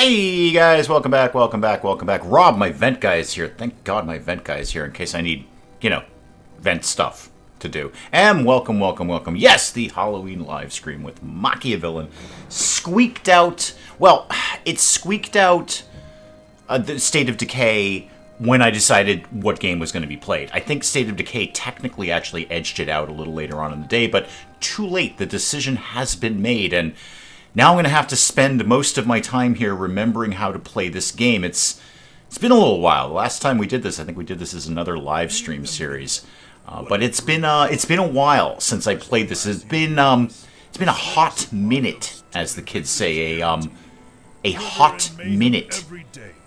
Hey guys, welcome back, welcome back, welcome back. Rob, my vent guy is here. Thank God my vent guy is here in case I need, vent stuff to do. And welcome, welcome, welcome. Yes, the Halloween LiveSCREAM with MachiaVillain squeaked out. Well, it squeaked out the State of Decay when I decided what game was going to be played. I think State of Decay technically actually edged it out a little later on in the day, but too late. The decision has been made, and now I'm going to have to spend most of my time here remembering how to play this game. It's been a little while. The last time we did this, I think we did this as another live stream series. But it's been a while since I played this. It's been a hot minute, as the kids say, a hot minute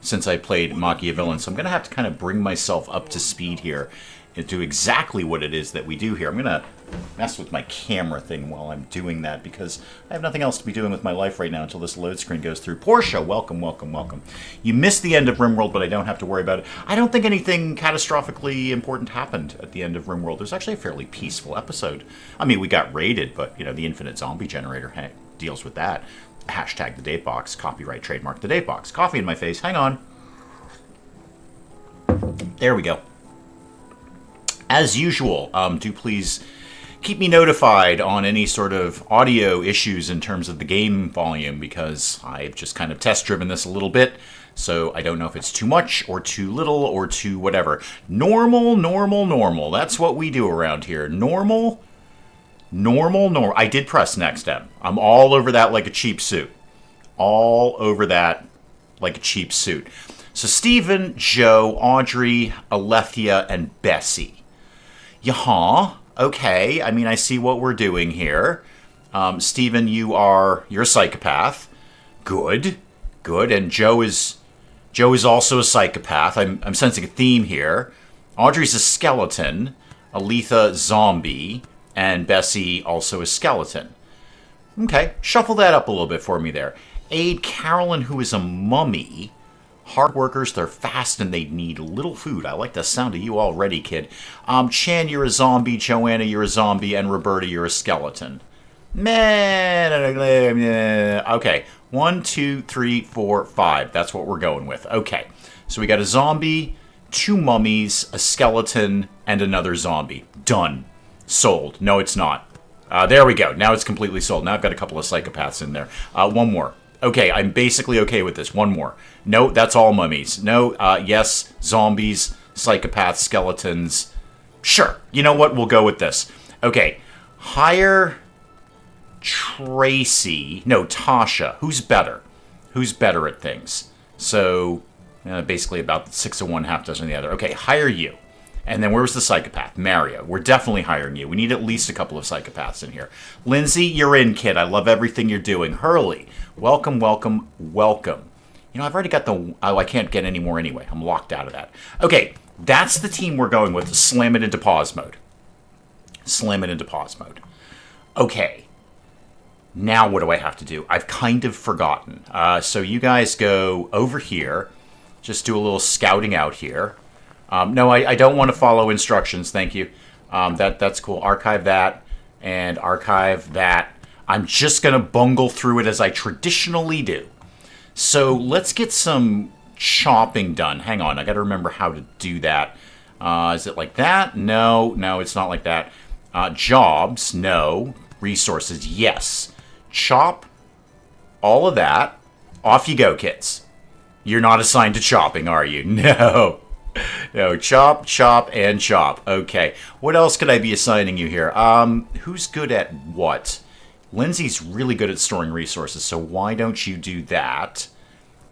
since I played MachiaVillain. So I'm going to have to kind of bring myself up to speed here and do exactly what it is that we do here. I'm going to mess with my camera thing while I'm doing that because I have nothing else to be doing with my life right now until this load screen goes through. Portia, welcome, welcome, welcome. You missed the end of RimWorld, but I don't have to worry about it. I don't think anything catastrophically important happened at the end of RimWorld. It was actually a fairly peaceful episode. I mean, we got raided, but, the infinite zombie generator deals with that. Hashtag the date box, copyright, trademark the date box. Coffee in my face, hang on. There we go. As usual, do please keep me notified on any sort of audio issues in terms of the game volume, because I've just kind of test-driven this a little bit, so I don't know if it's too much or too little or too whatever. Normal, normal, normal. That's what we do around here. Normal, normal, normal. I did press next, M. I'm all over that like a cheap suit. All over that like a cheap suit. So Stephen, Joe, Audrey, Alethea, and Bessie. Yaha. Okay, I mean, I see what we're doing here. Stephen, you're a psychopath. Good, good. And Joe is also a psychopath. I'm sensing a theme here. Audrey's a skeleton. Aletha, zombie. And Bessie, also a skeleton. Okay, shuffle that up a little bit for me there. Aid Carolyn, who is a mummy. Hard workers, they're fast, and they need little food. I like the sound of you already, kid. Chan, you're a zombie. Joanna, you're a zombie. And Roberta, you're a skeleton. Man. Okay. 1, 2, 3, 4, 5. That's what we're going with. Okay. So we got a zombie, 2 mummies, a skeleton, and another zombie. Done. Sold. No, it's not. There we go. Now it's completely sold. Now I've got a couple of psychopaths in there. One more. Okay, I'm basically okay with this. One more. No, that's all mummies. No, yes, zombies, psychopaths, skeletons. Sure. You know what? We'll go with this. Okay, hire Tracy. No, Tasha. Who's better? Who's better at things? So, basically about 6 of one, half dozen of the other. Okay, hire you. And then where's the psychopath? Mario. We're definitely hiring you. We need at least a couple of psychopaths in here. Lindsay, you're in, kid. I love everything you're doing. Hurley, welcome, welcome, welcome. I've already got the... Oh, I can't get any more anyway. I'm locked out of that. Okay, that's the team we're going with. Slam it into pause mode. Slam it into pause mode. Okay. Now what do I have to do? I've kind of forgotten. So you guys go over here. Just do a little scouting out here. No, I don't want to follow instructions, thank you. That's cool. Archive that, and archive that. I'm just going to bungle through it as I traditionally do. So let's get some chopping done. Hang on, I got to remember how to do that. Is it like that? No, it's not like that. Jobs, no. Resources, yes. Chop, all of that. Off you go, kids. You're not assigned to chopping, are you? No. No, chop, chop, and chop. Okay. What else could I be assigning you here? Who's good at what? Lindsay's really good at storing resources, so why don't you do that?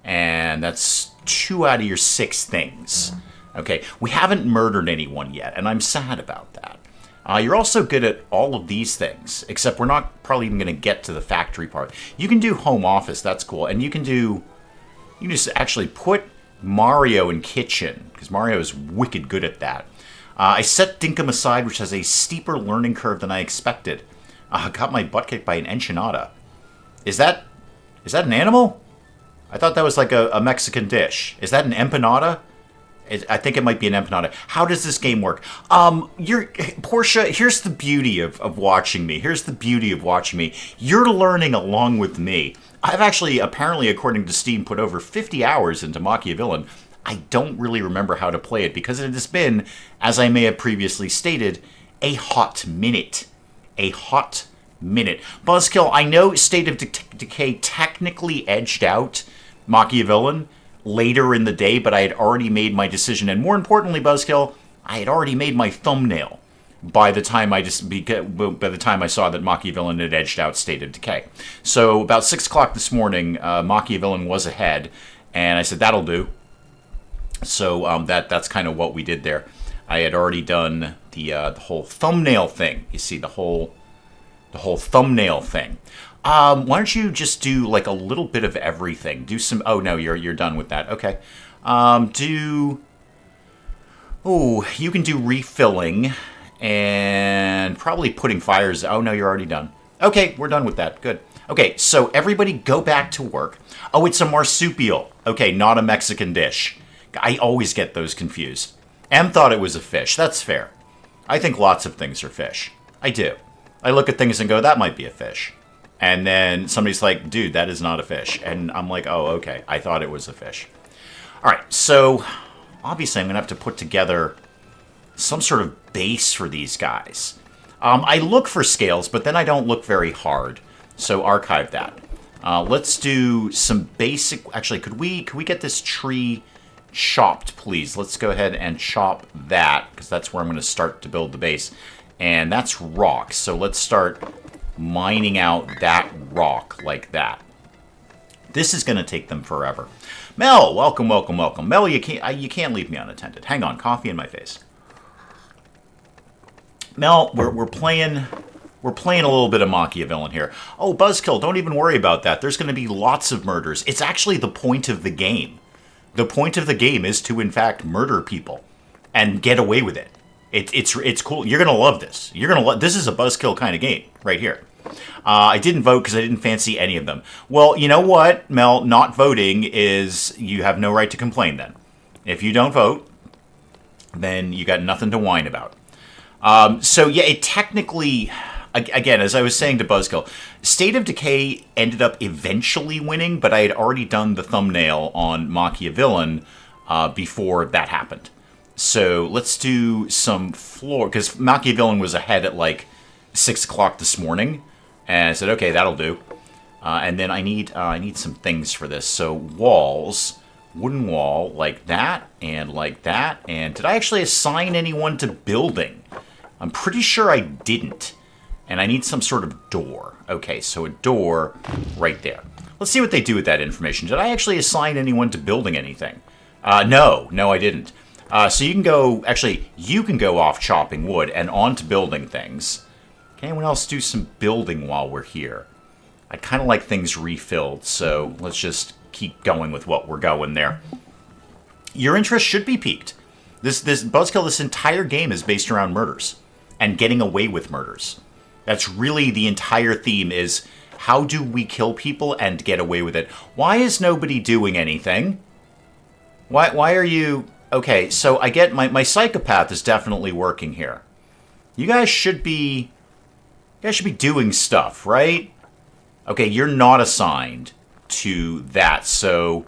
And that's 2 out of your 6 things. Okay. We haven't murdered anyone yet, and I'm sad about that. You're also good at all of these things, except we're not probably even going to get to the factory part. You can do home office. That's cool. And you can just actually put Mario in kitchen, because Mario is wicked good at that. I set Dinkum aside, which has a steeper learning curve than I expected. Got my butt kicked by an enchilada. Is that an animal? I thought that was like a Mexican dish. Is that an empanada? I think it might be an empanada. How does this game work? Portia, here's the beauty of watching me. Here's the beauty of watching me. You're learning along with me. I've actually, apparently, according to Steam, put over 50 hours into MachiaVillain. I don't really remember how to play it because it has been, as I may have previously stated, a hot minute. A hot minute. Buzzkill, I know State of Decay technically edged out MachiaVillain later in the day, but I had already made my decision. And more importantly, Buzzkill, I had already made my thumbnail by the time I saw that MachiaVillain had edged out State of Decay. So about 6 o'clock this morning, MachiaVillain was ahead, and I said, that'll do. So that's kind of what we did there. I had already done the whole thumbnail thing. You see, the whole thumbnail thing. Why don't you just do like a little bit of everything? Do some. Oh no, you're done with that. Okay. You can do refilling and probably putting fires. Oh no, you're already done. Okay, we're done with that. Good. Okay, so everybody go back to work. Oh, it's a marsupial. Okay, not a Mexican dish. I always get those confused. Em thought it was a fish. That's fair. I think lots of things are fish. I do. I look at things and go, that might be a fish. And then somebody's like, dude, that is not a fish. And I'm like, oh, okay. I thought it was a fish. All right, so obviously I'm going to have to put together some sort of base for these guys. I look for scales, but then I don't look very hard. So archive that. Let's do some basic... Actually, could we get this tree chopped, please? Let's go ahead and chop that, because that's where I'm going to start to build the base. And that's rock, so let's start mining out that rock like that. This is going to take them forever. Mel, welcome, welcome, welcome. Mel, you can't leave me unattended. Hang on, coffee in my face. Mel, we're playing a little bit of MachiaVillain here. Oh, Buzzkill, don't even worry about that. There's going to be lots of murders. It's actually the point of the game. The point of the game is to, in fact, murder people and get away with it. It's cool. You're gonna love this. This is a Buzzkill kind of game right here. I didn't vote because I didn't fancy any of them. Well, you know what, Mel? Not voting is you have no right to complain. Then, if you don't vote, then you got nothing to whine about. So yeah, it technically, again, as I was saying to Buzzkill, State of Decay ended up eventually winning, but I had already done the thumbnail on MachiaVillain before that happened. So let's do some floor, because MachiaVillain was ahead at like 6 o'clock this morning, and I said, okay, that'll do. And then I need some things for this. So walls, wooden wall like that, and like that. And did I actually assign anyone to building? I'm pretty sure I didn't. And I need some sort of door. Okay, so a door right there. Let's see what they do with that information. Did I actually assign anyone to building anything? No, I didn't. So you can go, actually, you can go off chopping wood and on to building things. Can anyone else do some building while we're here? I kind of like things refilled, so let's just keep going with what we're going there. Your interest should be piqued. This Buzzkill, this entire game is based around murders and getting away with murders. That's really the entire theme, is how do we kill people and get away with it? Why is nobody doing anything? Why are you... Okay, so I get my psychopath is definitely working here. You guys should be doing stuff, right? Okay, you're not assigned to that, so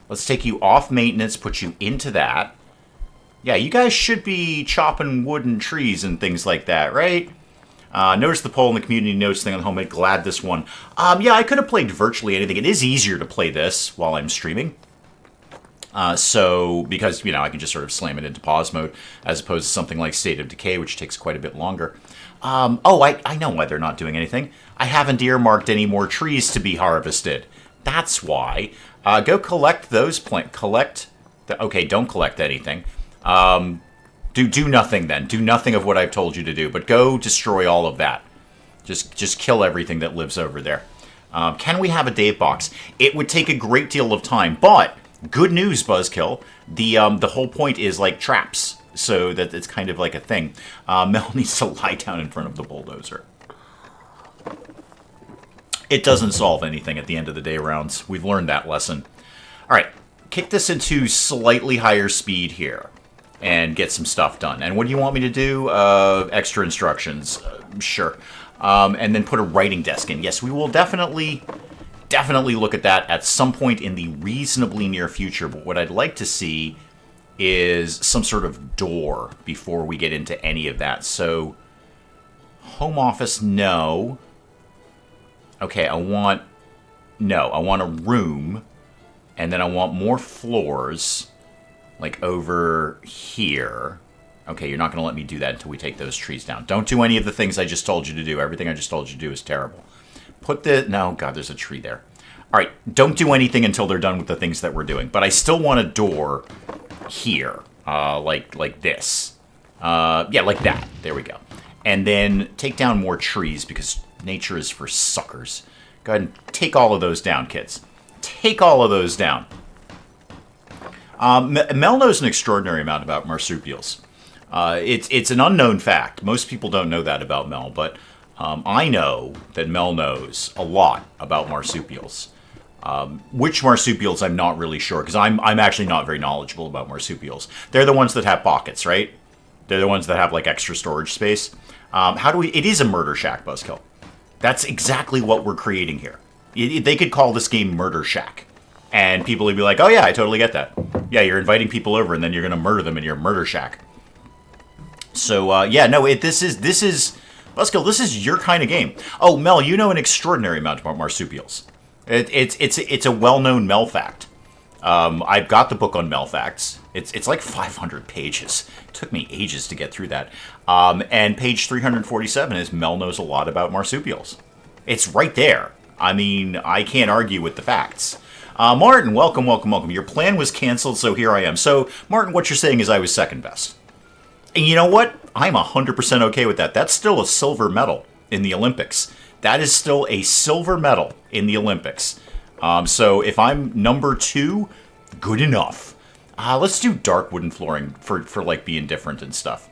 let's take you off maintenance, put you into that. Yeah, you guys should be chopping wood and trees and things like that, right? Notice the poll in the community notes thing on the homemade. Glad this one. Yeah, I could have played virtually anything. It is easier to play this while I'm streaming. So, because, I can just sort of slam it into pause mode, as opposed to something like State of Decay, which takes quite a bit longer. I know why they're not doing anything. I haven't earmarked any more trees to be harvested. That's why. Go collect those okay, don't collect anything. Do nothing then. Do nothing of what I've told you to do, but go destroy all of that. Just kill everything that lives over there. Can we have a Dave box? It would take a great deal of time, but... Good news, Buzzkill. The whole point is like traps, so that it's kind of like a thing. Mel needs to lie down in front of the bulldozer. It doesn't solve anything at the end of the day rounds. We've learned that lesson. All right, kick this into slightly higher speed here. and get some stuff done. And what do you want me to do? Extra instructions. Sure. And then put a writing desk in. Yes, we will definitely look at that at some point in the reasonably near future. But what I'd like to see is some sort of door before we get into any of that. So, home office, no. Okay, I want a room, and then I want more floors, like over here. Okay, you're not going to let me do that until we take those trees down. Don't do any of the things I just told you to do. Everything I just told you to do is terrible. No, God, there's a tree there. All right, don't do anything until they're done with the things that we're doing. But I still want a door here, like this. Yeah, like that. There we go. And then take down more trees because nature is for suckers. Go ahead and take all of those down, kids. Take all of those down. Mel knows an extraordinary amount about marsupials. It's an unknown fact. Most people don't know that about Mel, but I know that Mel knows a lot about marsupials. Which marsupials, I'm not really sure, because I'm actually not very knowledgeable about marsupials. They're the ones that have pockets, right? They're the ones that have, like, extra storage space. It is a murder shack, Buzzkill. That's exactly what we're creating here. They could call this game Murder Shack. And people would be like, oh yeah, I totally get that. Yeah, you're inviting people over and then you're going to murder them in your Murder Shack. So, yeah, no, this is, Buzzkill, this is your kind of game. Oh, Mel, you know an extraordinary amount about marsupials. It's a well-known Mel fact. I've got the book on Mel facts. It's like 500 pages. It took me ages to get through that. And page 347 is Mel knows a lot about marsupials. It's right there. I mean, I can't argue with the facts. Martin, welcome. Your plan was canceled, so here I am. So, Martin, what you're saying is I was second best. And you know what? I'm 100% okay with that. That's still a silver medal in the Olympics. That is still a silver medal in the Olympics. So if I'm number 2, good enough. Let's do dark wooden flooring for like being different and stuff.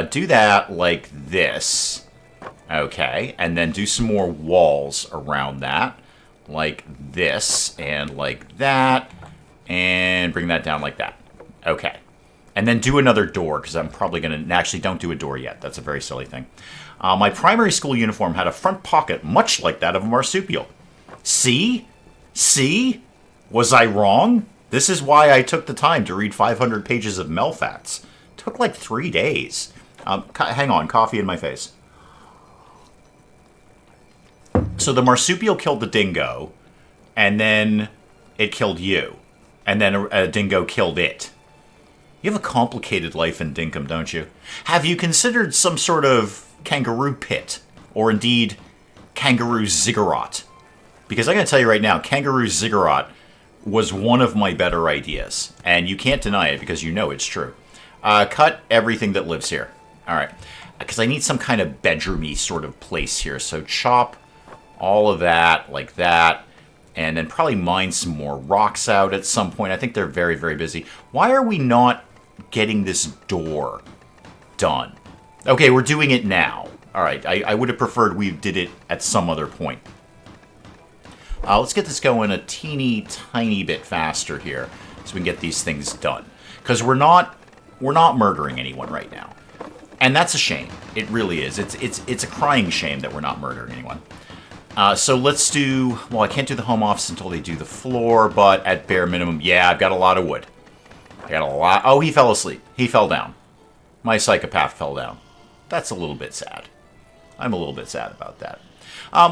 Do that like this. Okay, and then do some more walls around that. Like this and like that. And bring that down like that. Okay. And then do another door, because I'm probably going to... Actually, don't do a door yet. That's a very silly thing. My primary school uniform had a front pocket much like that of a marsupial. See? See? Was I wrong? This is why I took the time to read 500 pages of Mel facts. Took like 3 days. Hang on, coffee in my face. So the marsupial killed the dingo, and then it killed you. And then a dingo killed it. You have a complicated life in Dinkum, don't you? Have you considered some sort of kangaroo pit? Or indeed, kangaroo ziggurat? Because I'm going to tell you right now, kangaroo ziggurat was one of my better ideas. And you can't deny it because you know it's true. Cut everything that lives here. Alright. Because I need some kind of bedroomy sort of place here. So chop all of that like that. And then probably mine some more rocks out at some point. I think they're very, very busy. Why are we not getting this door done? Okay, we're doing it now. Alright, I would have preferred we did it at some other point. Let's get this going a teeny tiny bit faster here so we can get these things done. Because we're not murdering anyone right now. And that's a shame. It really is. It's a crying shame that we're not murdering anyone. So let's do... Well, I can't do the home office until they do the floor, but at bare minimum, yeah, I've got a lot of wood. I got a lot... Oh, he fell asleep. He fell down. My psychopath fell down. That's a little bit sad. I'm a little bit sad about that.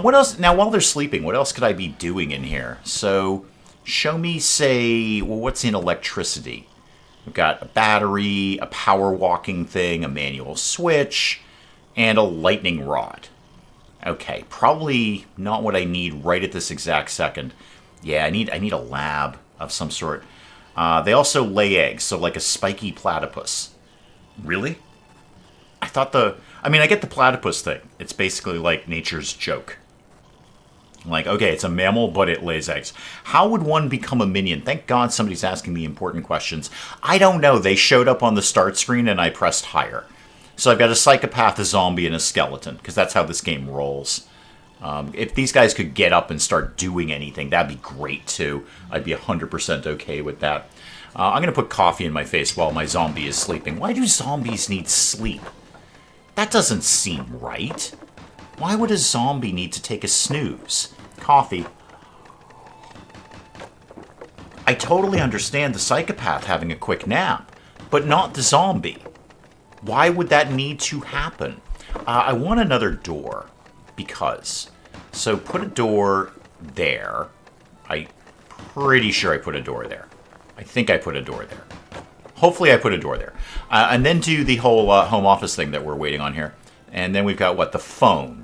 What else? Now, while they're sleeping, what else could I be doing in here? So, show me, say... Well, what's in electricity? We've got a battery, a power walking thing, a manual switch, and a lightning rod. Okay, probably not what I need right at this exact second. Yeah, I need a lab of some sort. They also lay eggs, so like a spiky platypus. Really? I thought I mean, I get the platypus thing. It's basically like nature's joke. Like, okay, it's a mammal, but it lays eggs. How would one become a minion? Thank God somebody's asking the important questions. I don't know. They showed up on the start screen, and I pressed higher. So I've got a psychopath, a zombie, and a skeleton, because that's how this game rolls. If these guys could get up and start doing anything, that'd be great, too. I'd be 100% okay with that. I'm going to put coffee in my face while my zombie is sleeping. Why do zombies need sleep? That doesn't seem right. Why would a zombie need to take a snooze? Coffee. I totally understand the psychopath having a quick nap, but not the zombie. Why would that need to happen? I want another door, because. So put a door there. I'm pretty sure I put a door there. I think I put a door there. Hopefully I put a door there. And then do the whole home office thing that we're waiting on here. And then we've got, what, the phone.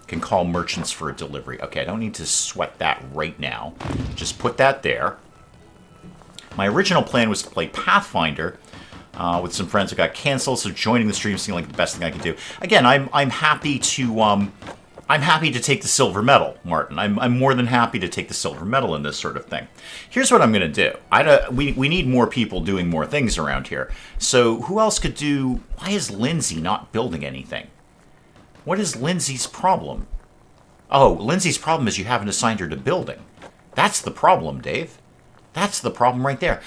Can call merchants for a delivery. Okay, I don't need to sweat that right now. Just put that there. My original plan was to play Pathfinder with some friends who got canceled, so joining the stream seemed like the best thing I could do. Again, I'm happy to take the silver medal, Martin. I'm more than happy to take the silver medal in this sort of thing. Here's what I'm going to do. We need more people doing more things around here. So who else could do... Why is Lindsay not building anything? What is Lindsay's problem? Oh, Lindsay's problem is you haven't assigned her to building. That's the problem, Dave. That's the problem right there.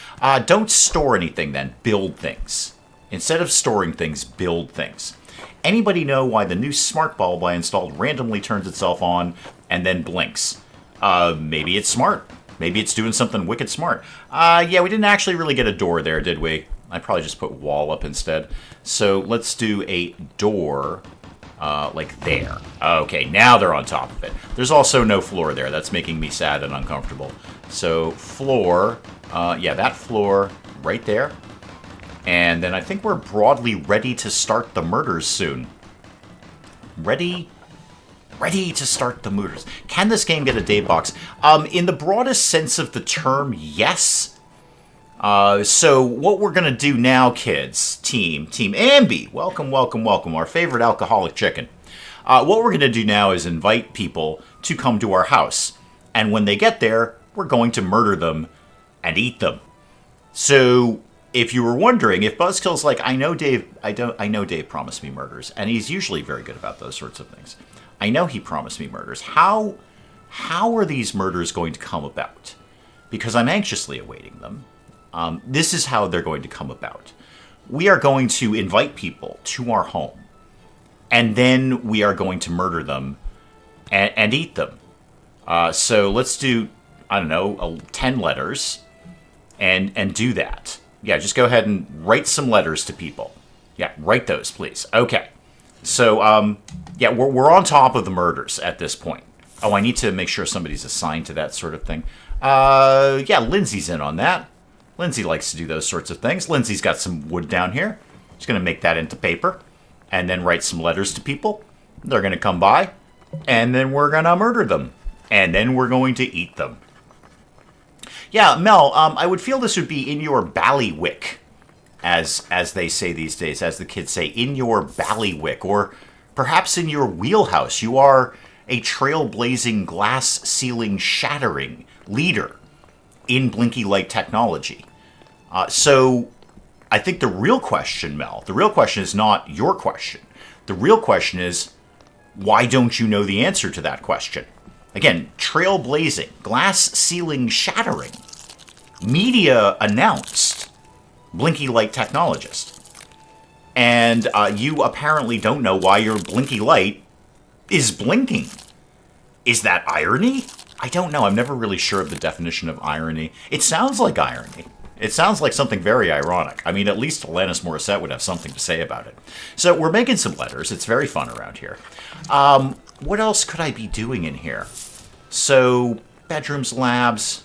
Don't store anything then. Build things. Instead of storing things, build things. Anybody know why the new smart bulb I installed randomly turns itself on and then blinks? Maybe it's smart. Maybe it's doing something wicked smart. Yeah, we didn't actually really get a door there, did we? I probably just put wall up instead. So let's do a door... like there. Okay, now they're on top of it. There's also no floor there. That's making me sad and uncomfortable. So, floor. Yeah, that floor right there. And then I think we're broadly ready to start the murders soon. Ready to start the murders. Can this game get a day box? In the broadest sense of the term, yes. So what we're going to do now, kids, Team Ambi, welcome, our favorite alcoholic chicken. What we're going to do now is invite people to come to our house. And when they get there, we're going to murder them and eat them. So if you were wondering, if Buzzkill's like, I know Dave promised me murders, and he's usually very good about those sorts of things. I know he promised me murders. How are these murders going to come about? Because I'm anxiously awaiting them. This is how they're going to come about. We are going to invite people to our home, and then we are going to murder them and eat them. So let's do, I don't know, 10 letters and do that. Yeah, just go ahead and write some letters to people. Yeah, write those, please. Okay. So, yeah, we're on top of the murders at this point. Oh, I need to make sure somebody's assigned to that sort of thing. Yeah, Lindsay's in on that. Lindsay likes to do those sorts of things. Lindsay's got some wood down here. She's going to make that into paper and then write some letters to people. They're going to come by, and then we're going to murder them, and then we're going to eat them. Yeah, Mel, I would feel this would be in your ballywick, as they say these days, as the kids say, in your ballywick, or perhaps in your wheelhouse. You are a trailblazing, glass-ceiling shattering leader in blinky light technology. So I think the real question, Mel, the real question is not your question. The real question is, why don't you know the answer to that question? Again, trailblazing, glass ceiling shattering, media announced blinky light technologist. And you apparently don't know why your blinky light is blinking. Is that irony? I don't know. I'm never really sure of the definition of irony. It sounds like irony. It sounds like something very ironic. I mean, at least Alanis Morissette would have something to say about it. So we're making some letters. It's very fun around here. What else could I be doing in here? So, bedrooms, labs,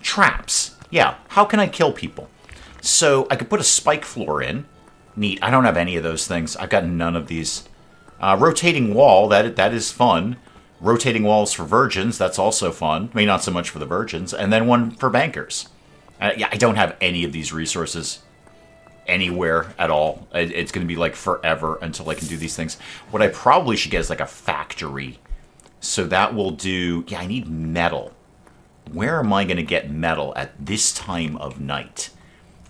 traps. Yeah, how can I kill people? So I could put a spike floor in. Neat. I don't have any of those things. I've got none of these. Rotating wall, that is fun. Rotating walls for virgins, that's also fun. Maybe not so much for the virgins. And then one for bankers. Yeah, I don't have any of these resources anywhere at all. It's going to be like forever until I can do these things. What I probably should get is like a factory. So that will do... Yeah, I need metal. Where am I going to get metal at this time of night?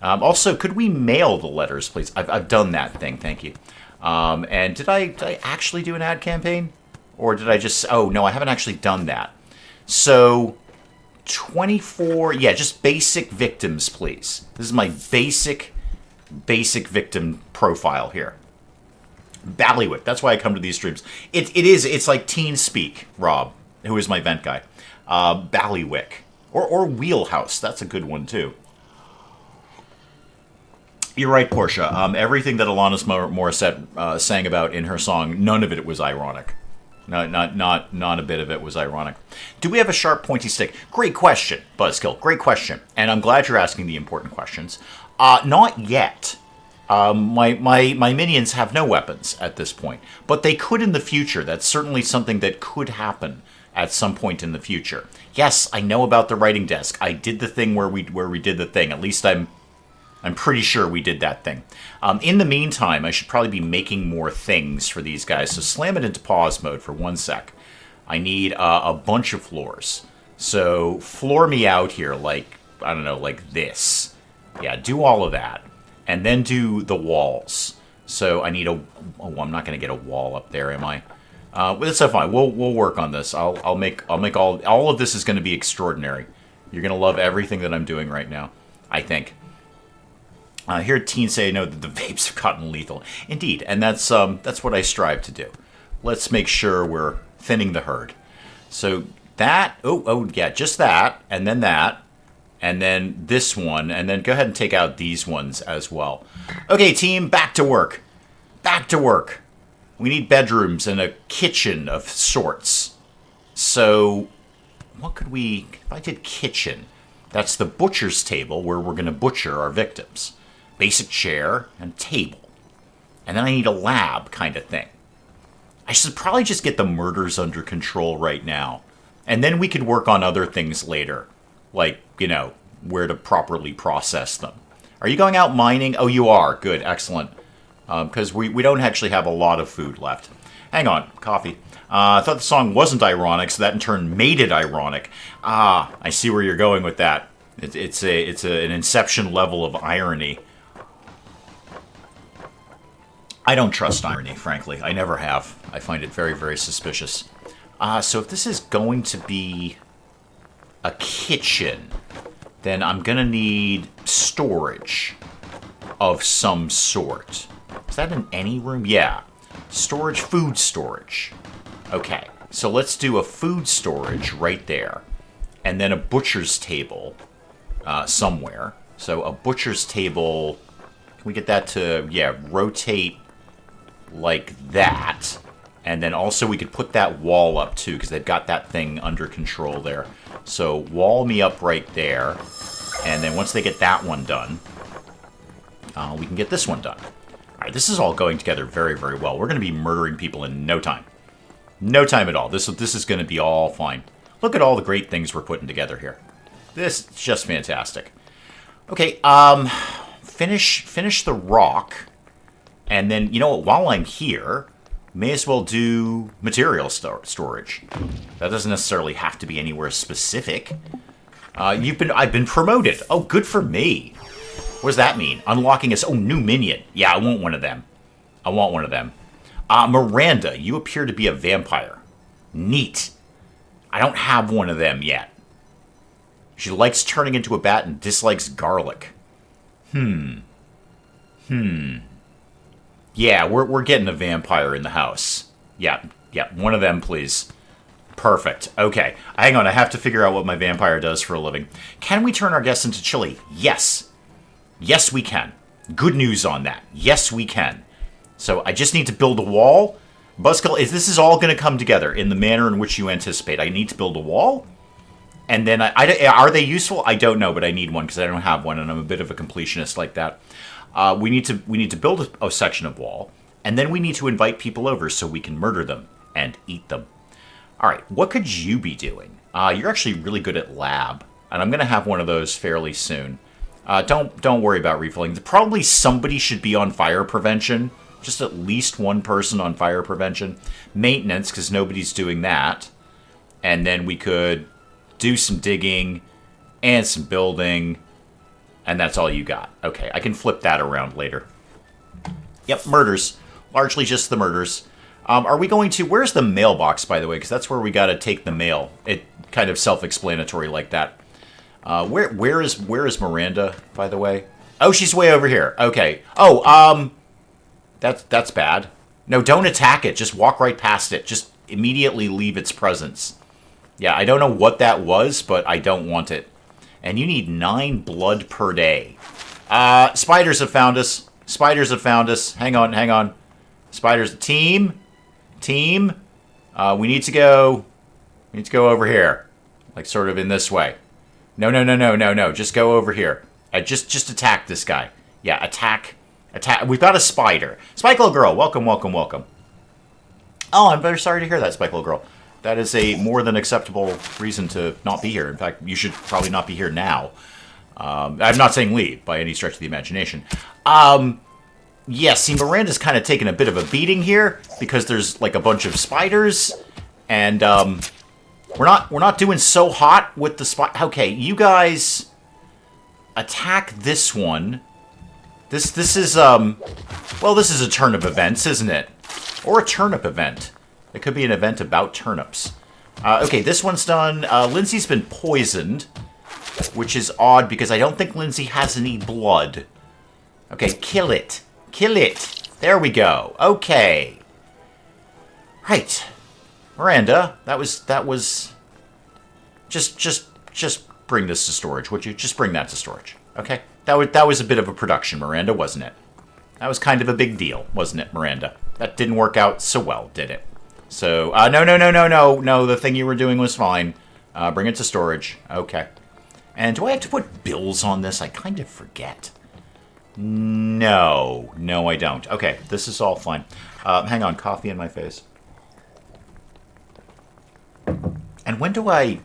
Also, could we mail the letters, please? I've done that thing, thank you. And did I actually do an ad campaign? Or did I just... Oh, no, I haven't actually done that. So, 24, yeah, just basic victims, please. This is my basic victim profile here. Ballywick, that's why I come to these streams. It's like teen speak, Rob, who is my vent guy. Ballywick. Or Wheelhouse, that's a good one too. You're right, Portia. Everything that Alanis Morissette sang about in her song, none of it was ironic. No, not a bit of it was ironic. Do we have a sharp, pointy stick? Great question, Buzzkill. Great question. And I'm glad you're asking the important questions. Not yet. My minions have no weapons at this point. But they could in the future. That's certainly something that could happen at some point in the future. Yes, I know about the writing desk. I did the thing where we did the thing. At least I'm pretty sure we did that thing. In the meantime, I should probably be making more things for these guys. So slam it into pause mode for 1 sec. I need a bunch of floors. So floor me out here like, I don't know, like this. Yeah, do all of that. And then do the walls. So I need a... Oh, I'm not going to get a wall up there, am I? But that's so fine. We'll work on this. I'll make all of this is going to be extraordinary. You're going to love everything that I'm doing right now, I think. I hear teens say, no, that the vapes have gotten lethal. Indeed, and that's what I strive to do. Let's make sure we're thinning the herd. So that, oh yeah, just that, and then this one, and then go ahead and take out these ones as well. Okay, team, back to work. Back to work. We need bedrooms and a kitchen of sorts. So what could we, if I did kitchen, that's the butcher's table where we're going to butcher our victims. Basic chair and table. And then I need a lab kind of thing. I should probably just get the murders under control right now. And then we could work on other things later. Like, you know, where to properly process them. Are you going out mining? Oh, you are. Good. Excellent. Because we don't actually have a lot of food left. Hang on. Coffee. I thought the song wasn't ironic, so that in turn made it ironic. Ah, I see where you're going with that. It's an Inception level of irony. I don't trust irony, frankly. I never have. I find it very, very suspicious. So if this is going to be a kitchen, then I'm going to need storage of some sort. Is that in any room? Yeah. Storage, food storage. Okay, so let's do a food storage right there. And then a butcher's table somewhere. So a butcher's table, can we get that to, yeah, rotate like that. And then also we could put that wall up too, because they've got that thing under control there. So wall me up right there. And then once they get that one done, we can get this one done. All right, this is all going together very, very well. We're going to be murdering people in no time. No time at all. This is going to be all fine. Look at all the great things we're putting together here. This is just fantastic. Okay, finish the rock. And then, you know what, while I'm here, may as well do material storage. That doesn't necessarily have to be anywhere specific. I've been promoted. Oh, good for me. What does that mean? Unlocking us. Oh, new minion. Yeah, I want one of them. I want one of them. Miranda, you appear to be a vampire. Neat. I don't have one of them yet. She likes turning into a bat and dislikes garlic. Yeah, we're getting a vampire in the house. Yeah, one of them, please. Perfect. Okay, hang on, I have to figure out what my vampire does for a living. Can we turn our guests into chili? Yes. Yes, we can. Good news on that. Yes, we can. So I just need to build a wall. Buzzkill, this is all going to come together in the manner in which you anticipate. I need to build a wall. And then, are they useful? I don't know, but I need one because I don't have one, and I'm a bit of a completionist like that. We need to build a section of wall, and then we need to invite people over so we can murder them and eat them. All right, what could you be doing? You're actually really good at lab, and I'm going to have one of those fairly soon. Don't worry about refilling. Probably somebody should be on fire prevention. Just at least one person on fire prevention. Maintenance, because nobody's doing that. And then we could do some digging and some building. And that's all you got. Okay, I can flip that around later. Yep, murders. Largely just the murders. Are we going to... Where's the mailbox, by the way? Because that's where we got to take the mail. kind of self-explanatory like that. Where is Miranda, by the way? Oh, she's way over here. Okay. Oh, that's bad. No, don't attack it. Just walk right past it. Just immediately leave its presence. Yeah, I don't know what that was, but I don't want it. And you need 9 blood per day. Spiders have found us. Spiders have found us. Hang on, hang on. Spiders, team. We need to go over here. Like sort of in this way. No. Just go over here. Just attack this guy. Yeah, attack. We've got a spider. Spike Little Girl, welcome. Oh, I'm very sorry to hear that, Spike Little Girl. That is a more than acceptable reason to not be here. In fact, you should probably not be here now. I'm not saying leave by any stretch of the imagination. Yeah, see, Miranda's kind of taken a bit of a beating here because there's like a bunch of spiders, and we're not doing so hot with the spider. Okay, you guys attack this one. This is well, this is a turnip event, isn't it? Or a turnip event. It could be an event about turnips. Okay, this one's done. Lindsay's been poisoned, which is odd because I don't think Lindsay has any blood. Okay, kill it. Kill it. There we go. Okay. Right. Miranda, that was just bring this to storage, would you? Just bring that to storage. Okay? That was a bit of a production, Miranda, wasn't it? That was kind of a big deal, wasn't it, Miranda? That didn't work out so well, did it? So, no, the thing you were doing was fine. Bring it to storage. Okay. And do I have to put bills on this? I kind of forget. No, I don't. Okay, this is all fine. Hang on, coffee in my face. And when do I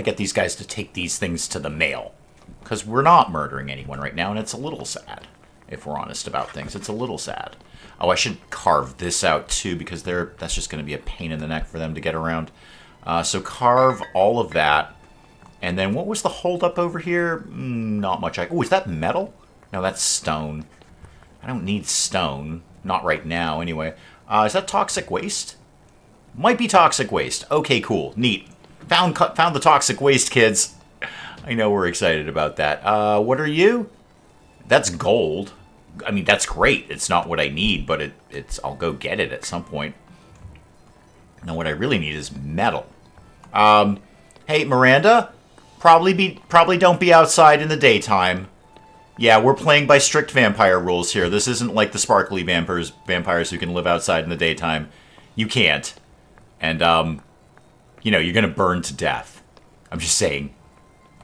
get these guys to take these things to the mail? Because we're not murdering anyone right now, and it's a little sad. If we're honest about things, it's a little sad. Oh, I should carve this out too, because that's just going to be a pain in the neck for them to get around. So carve all of that. And then what was the holdup over here? Not much. Oh, is that metal? No, that's stone. I don't need stone. Not right now, anyway. Is that toxic waste? Might be toxic waste. Okay, cool. Neat. Found the toxic waste, kids. I know we're excited about that. What are you? That's gold. I mean, that's great. It's not what I need, but it's. I'll go get it at some point. Now, what I really need is metal. Hey, Miranda, probably don't be outside in the daytime. Yeah, we're playing by strict vampire rules here. This isn't like the sparkly vampires who can live outside in the daytime. You can't. And, you're going to burn to death. I'm just saying.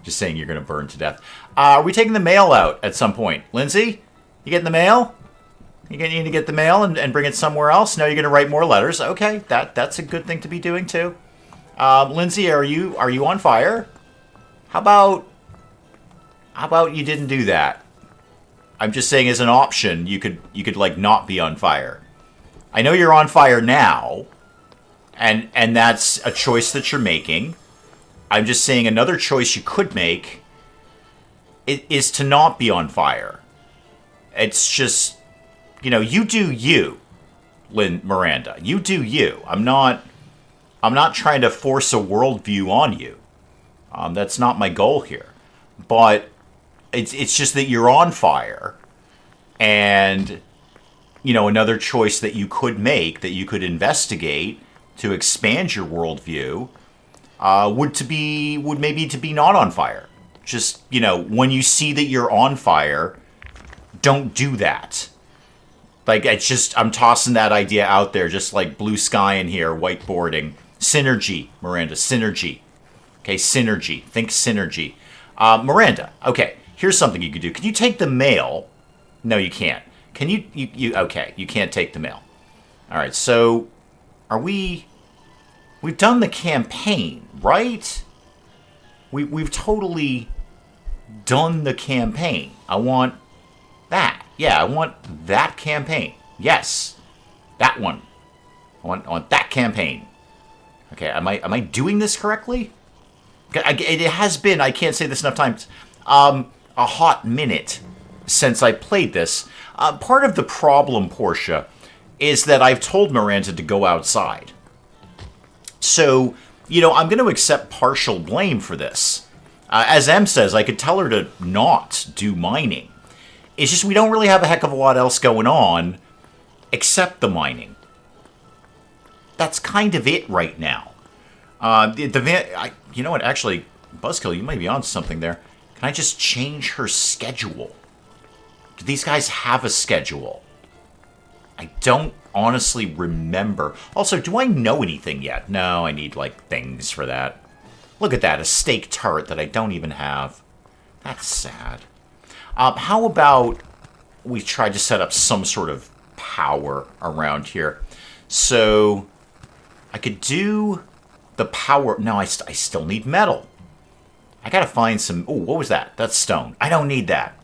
Just saying you're going to burn to death. Are we taking the mail out at some point? Lindsay, you getting the mail? You need to get the mail and bring it somewhere else? No, you're going to write more letters. Okay, that's a good thing to be doing, too. Lindsay, are you on fire? How about you didn't do that? I'm just saying as an option, you could like not be on fire. I know you're on fire now, and that's a choice that you're making. I'm just saying another choice you could make is to not be on fire. It's just, you do you, Miranda. You do you. I'm not trying to force a worldview on you. That's not my goal here. But it's just that you're on fire, and another choice that you could make, that you could investigate to expand your worldview, would maybe to be not on fire. Just when you see that you're on fire, don't do that. Like, I'm tossing that idea out there, just like blue sky in here, whiteboarding. Synergy, Miranda, synergy. Okay, synergy. Think synergy. Miranda, okay, here's something you could do. Can you take the mail? No, you can't. Can you okay, you can't take the mail. All right, so we've done the campaign, right? We've totally done the campaign. I want that. Yeah, I want that campaign. Yes, that one. I want that campaign. Okay, am I doing this correctly? It has been, I can't say this enough times, a hot minute since I played this. Part of the problem, Portia, is that I've told Miranda to go outside. So you know, I'm going to accept partial blame for this. As M says, I could tell her to not do mining. It's just we don't really have a heck of a lot else going on except the mining. That's kind of it right now. You know what? Actually, Buzzkill, you might be on something there. Can I just change her schedule? Do these guys have a schedule? I don't honestly remember. Also, do I know anything yet? No, I need, like, things for that. Look at that, a stake turret that I don't even have. That's sad. How about we try to set up some sort of power around here? So, I could do the power... No, I still need metal. I gotta find some... Oh, what was that? That's stone. I don't need that.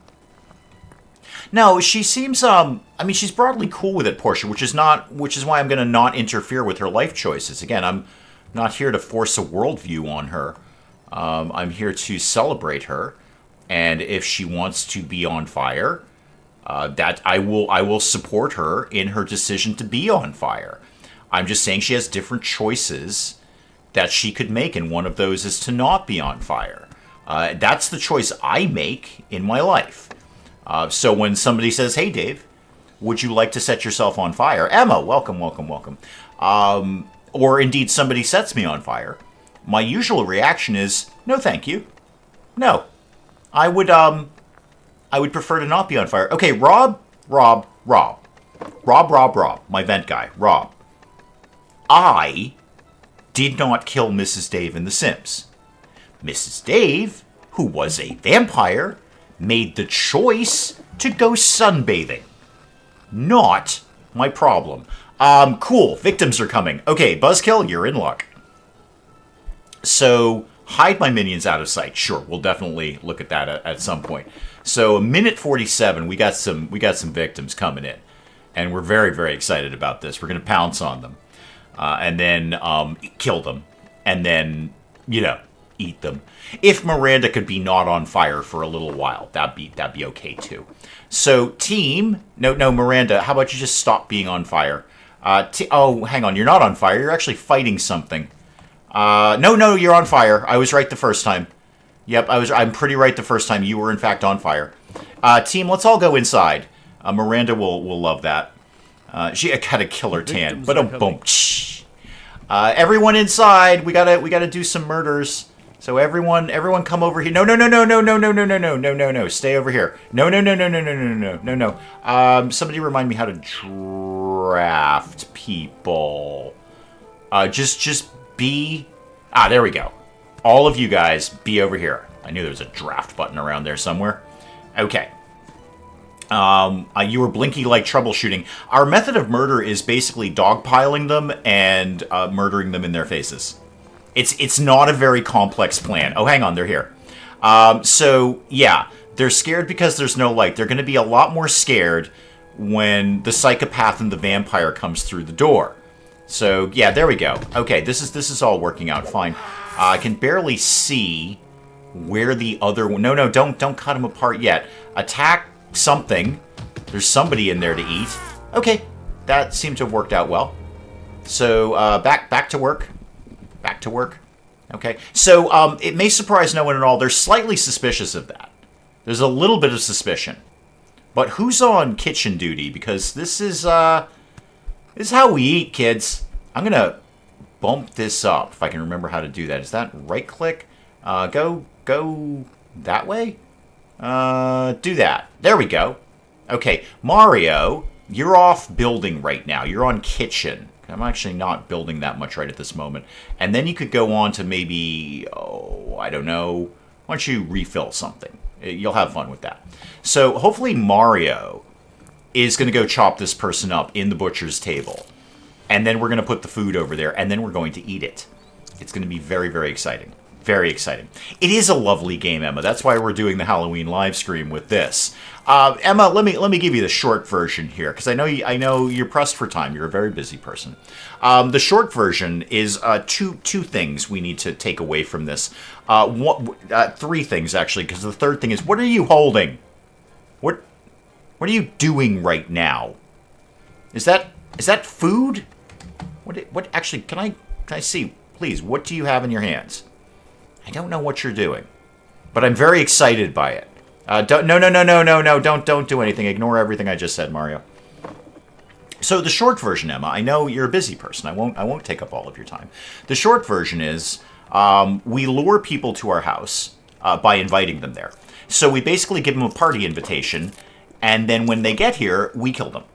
No, she seems, I mean, she's broadly cool with it, Portia, which is why I'm going to not interfere with her life choices. Again, I'm not here to force a worldview on her. I'm here to celebrate her, and if she wants to be on fire, that I will support her in her decision to be on fire. I'm just saying she has different choices that she could make, and one of those is to not be on fire. That's the choice I make in my life. So when somebody says, hey, Dave, would you like to set yourself on fire? Emma, welcome, welcome, welcome. Or indeed somebody sets me on fire. My usual reaction is, no, thank you. No. I would prefer to not be on fire. Okay, Rob, my vent guy, Rob. I did not kill Mrs. Dave in The Sims. Mrs. Dave, who was a vampire, made the choice to go sunbathing. Not my problem. Cool. Victims are coming. Okay, Buzzkill, you're in luck. So, hide my minions out of sight. Sure, we'll definitely look at that at some point. So, minute 47, we got some victims coming in. And we're very, very excited about this. We're going to pounce on them. And then kill them. And then, you know, eat them. If Miranda could be not on fire for a little while, that'd be okay too. So team, no, Miranda, how about you just stop being on fire? Oh, hang on, you're not on fire. You're actually fighting something. No, you're on fire. I was right the first time. Yep, I'm pretty right the first time. You were in fact on fire. Team, let's all go inside. Miranda will love that. She got a killer tan, but boom. Everyone inside. We gotta do some murders. So everyone come over here. No. Stay over here. No. Somebody remind me how to draft people. Just be... there we go. All of you guys, be over here. I knew there was a draft button around there somewhere. Okay. You were blinky like troubleshooting. Our method of murder is basically dogpiling them and murdering them in their faces. It's not a very complex plan. Oh, hang on, they're here. So, yeah, they're scared because there's no light. They're going to be a lot more scared when the psychopath and the vampire comes through the door. So, yeah, there we go. Okay, this is all working out fine. I can barely see where the other one... No, don't cut them apart yet. Attack something. There's somebody in there to eat. Okay, that seemed to have worked out well. So, back to work. Back to work. Okay. So, it may surprise no one at all. They're slightly suspicious of that. There's a little bit of suspicion. But who's on kitchen duty? Because this is how we eat, kids. I'm going to bump this up, if I can remember how to do that. Is that right-click? Go that way? Do that. There we go. Okay. Mario, you're off building right now. You're on kitchen. I'm actually not building that much right at this moment. And then you could go on to maybe, I don't know. Why don't you refill something? You'll have fun with that. So hopefully Mario is going to go chop this person up in the butcher's table. And then we're going to put the food over there. And then we're going to eat it. It's going to be very, very exciting. Very exciting. It is a lovely game, Emma. That's why we're doing the Halloween LiveSCREAM with this. Emma, let me give you the short version here, because I know you're pressed for time. You're a very busy person. The short version is two things we need to take away from this. Three things actually, because the third thing is, what are you holding? What are you doing right now? Is that food? What actually? Can I see? Please, what do you have in your hands? I don't know what you're doing, but I'm very excited by it. No, don't do anything. Ignore everything I just said, Mario. So the short version, Emma, I know you're a busy person. I won't take up all of your time. The short version is we lure people to our house by inviting them there. So we basically give them a party invitation, and then when they get here, we kill them.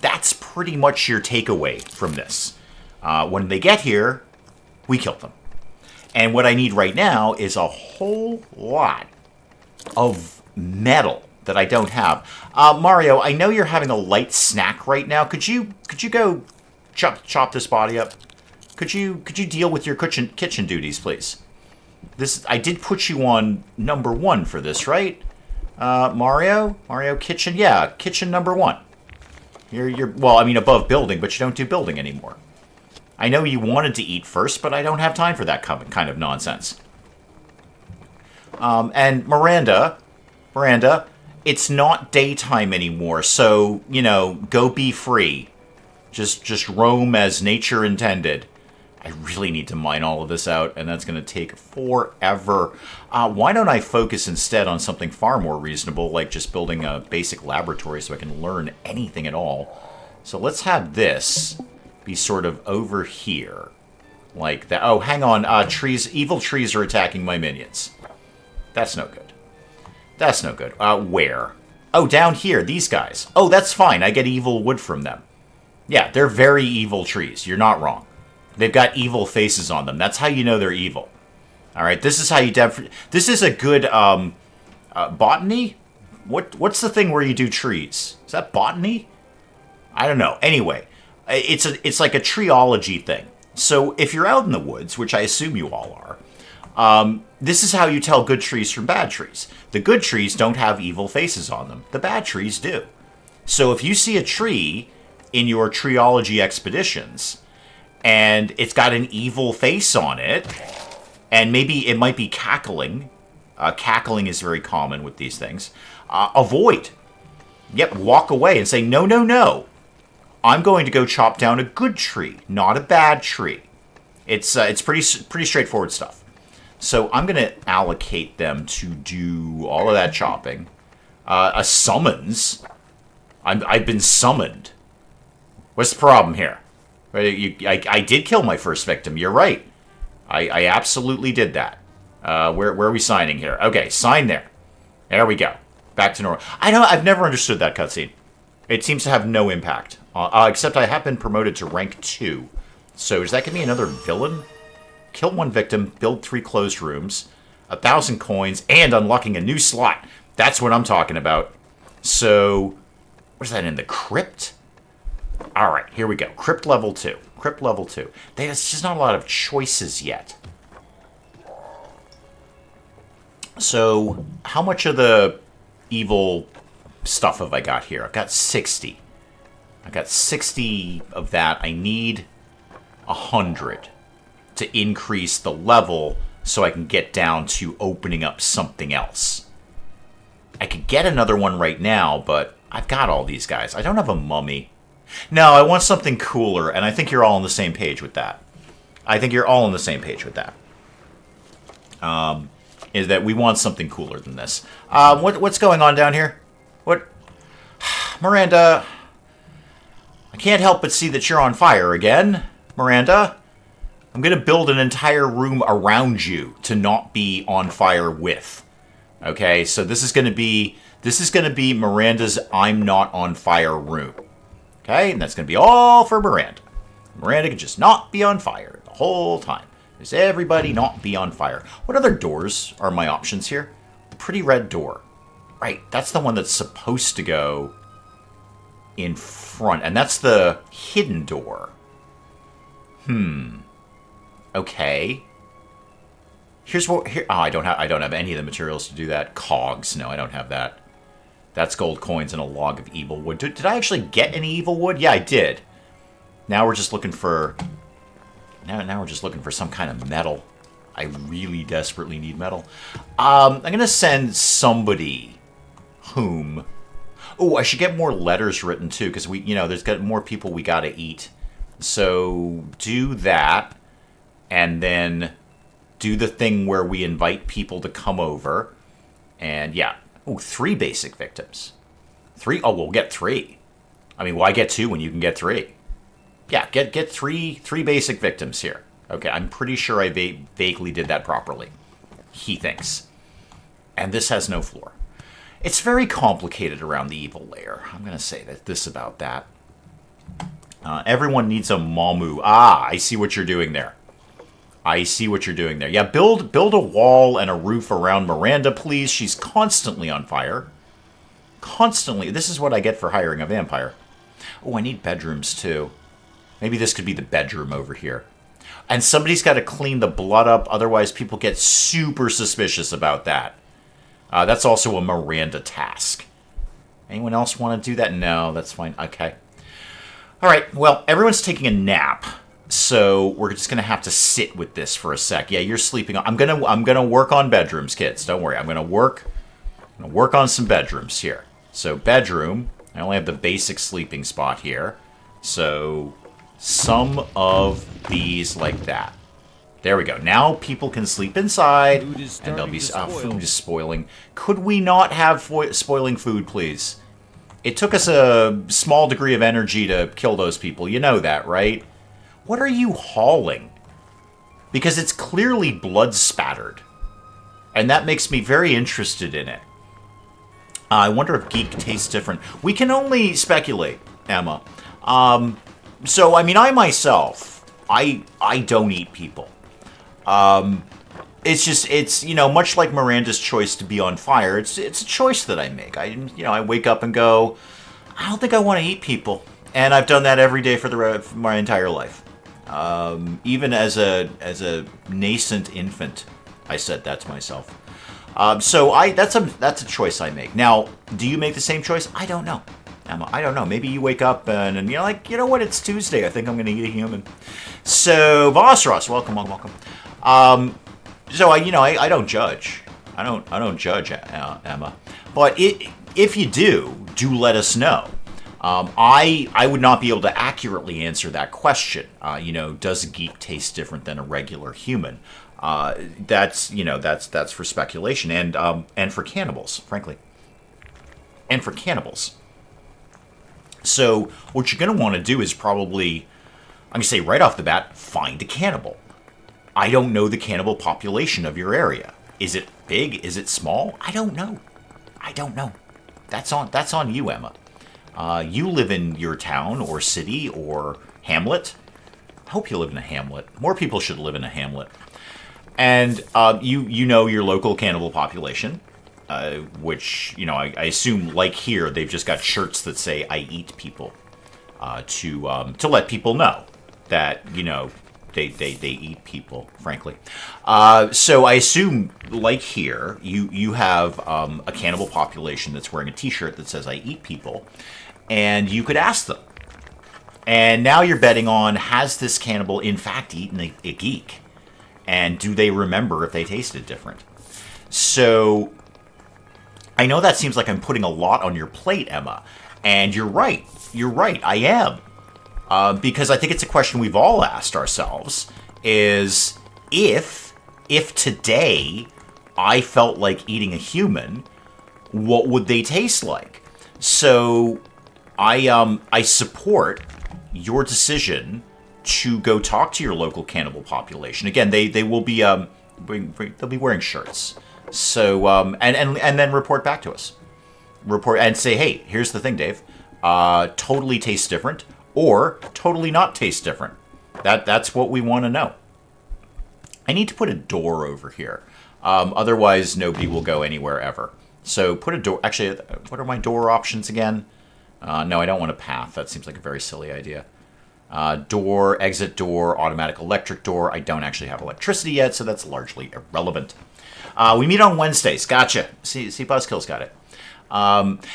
That's pretty much your takeaway from this. When they get here, we kill them. And what I need right now is a whole lot of metal that I don't have. Mario, I know you're having a light snack right now. Could you go chop this body up? Could you deal with your kitchen duties, please? I did put you on number 1 for this, right? Mario kitchen, yeah, kitchen number 1. You're well, I mean above building, but you don't do building anymore. I know you wanted to eat first, but I don't have time for that kind of nonsense. And Miranda, it's not daytime anymore, so, you know, go be free. Just roam as nature intended. I really need to mine all of this out, and that's going to take forever. Why don't I focus instead on something far more reasonable, like just building a basic laboratory so I can learn anything at all. So let's have this be sort of over here. Like that. Oh, hang on. Trees. Evil trees are attacking my minions. That's no good. That's no good. Where? Oh, down here. These guys. Oh, that's fine. I get evil wood from them. Yeah, they're very evil trees. You're not wrong. They've got evil faces on them. That's how you know they're evil. All right, this is how you... This is a good... botany? What's the thing where you do trees? Is that botany? I don't know. Anyway, it's like a treeology thing. So if you're out in the woods, which I assume you all are, this is how you tell good trees from bad trees. The good trees don't have evil faces on them. The bad trees do. So if you see a tree in your treeology expeditions, and it's got an evil face on it, and maybe it might be cackling. Cackling is very common with these things. Avoid. Yep, walk away and say, no, no, no. I'm going to go chop down a good tree, not a bad tree. It's pretty straightforward stuff. So I'm going to allocate them to do all of that chopping. A summons. I've been summoned. What's the problem here? I did kill my first victim. You're right. I absolutely did that. Where are we signing here? Okay, sign there. There we go. Back to normal. I've never understood that cutscene. It seems to have no impact. Except I have been promoted to rank 2. So does that give me another villain? Kill 1 victim, build 3 closed rooms, 1,000 coins, and unlocking a new slot. That's what I'm talking about. So, what's that in the crypt? Alright, here we go. Crypt level 2. Crypt level 2. There's just not a lot of choices yet. So, how much of the evil stuff have I got here? I've got 60. I've got 60 of that. I need 100 to increase the level so I can get down to opening up something else. I could get another one right now, but I've got all these guys. I don't have a mummy. No, I want something cooler, and I think you're all on the same page with that. I think you're all on the same page with that. Is that we want something cooler than this. What's going on down here? What? Miranda, I can't help but see that you're on fire again. Miranda, I'm going to build an entire room around you to not be on fire with. Okay, so this is going to be Miranda's I'm not on fire room. Okay, and that's going to be all for Miranda. Miranda can just not be on fire the whole time. Does everybody not be on fire? What other doors are my options here? Pretty red door. Right, that's the one that's supposed to go in front. And that's the hidden door. Okay. Here's what... Here, I don't have any of the materials to do that. Cogs. No, I don't have that. That's gold coins and a log of evil wood. Did I actually get any evil wood? Yeah, I did. Now we're just looking for... Now we're just looking for some kind of metal. I really desperately need metal. I'm going to send somebody whom... Oh, I should get more letters written too, because there's got more people we got to eat. So do that. and then do the thing where we invite people to come over. And yeah, oh, 3 basic victims. 3? Oh, we'll get 3. I mean, why get 2 when you can get 3? Yeah, get three basic victims here. Okay, I'm pretty sure I vaguely did that properly. He thinks. And this has no floor. It's very complicated around the evil lair. I'm going to say this about that. Everyone needs a Mamu. Ah, I see what you're doing there. I see what you're doing there. Yeah, build a wall and a roof around Miranda, please. She's constantly on fire. Constantly. This is what I get for hiring a vampire. Oh, I need bedrooms, too. Maybe this could be the bedroom over here. And somebody's got to clean the blood up, otherwise people get super suspicious about that. That's also a Miranda task. Anyone else want to do that? No, that's fine. Okay. All right, well, everyone's taking a nap, so we're just going to have to sit with this for a sec. Yeah, you're sleeping. I'm gonna work on bedrooms, kids. Don't worry. I'm going to work on some bedrooms here. So bedroom, I only have the basic sleeping spot here. So some of these like that. There we go. Now people can sleep inside, and they'll be... food is spoiling. Could we not have spoiling food, please? It took us a small degree of energy to kill those people. You know that, right? What are you hauling? Because it's clearly blood-spattered. And that makes me very interested in it. I wonder if geek tastes different. We can only speculate, Emma. So, I mean, I myself, I don't eat people. It's you know, much like Miranda's choice to be on fire, it's a choice that I make. I wake up and go, I don't think I want to eat people. And I've done that every day for my entire life. Even as a nascent infant, I said that to myself. So that's a choice I make. Now, do you make the same choice? I don't know. Emma, I don't know. Maybe you wake up and you're like, you know what? It's Tuesday. I think I'm going to eat a human. So, Vossros, welcome. So I don't judge. I don't judge, Emma. But if you do let us know. I would not be able to accurately answer that question. Does a geek taste different than a regular human? That's for speculation and for cannibals, frankly. And for cannibals. So what you're going to want to do is probably, I'm going to say right off the bat, find a cannibal. I don't know the cannibal population of your area. Is it big? Is it small? I don't know. That's on you, Emma. You live in your town or city or hamlet. I hope you live in a hamlet. More people should live in a hamlet. And you know your local cannibal population, which, I assume, like here, they've just got shirts that say, I eat people, to let people know that, they eat people, frankly. So I assume, like here, you have a cannibal population that's wearing a t-shirt that says, I eat people, and you could ask them. And now you're betting on, has this cannibal, in fact, eaten a geek? And do they remember if they tasted different? So, I know that seems like I'm putting a lot on your plate, Emma. And you're right. I am. Because I think it's a question we've all asked ourselves, is if today I felt like eating a human, what would they taste like? So I support your decision to go talk to your local cannibal population. Again, they will be they'll be wearing shirts. So and then report back to us. Report and say, hey, here's the thing, Dave. Totally tastes different, or totally not tastes different. That's what we want to know. I need to put a door over here. Otherwise, nobody will go anywhere ever. So put a door. Actually, what are my door options again? No, I don't want a path. That seems like a very silly idea. Door, exit door, automatic electric door. I don't actually have electricity yet, so that's largely irrelevant. We meet on Wednesdays. Gotcha. See, Buzzkill's got it.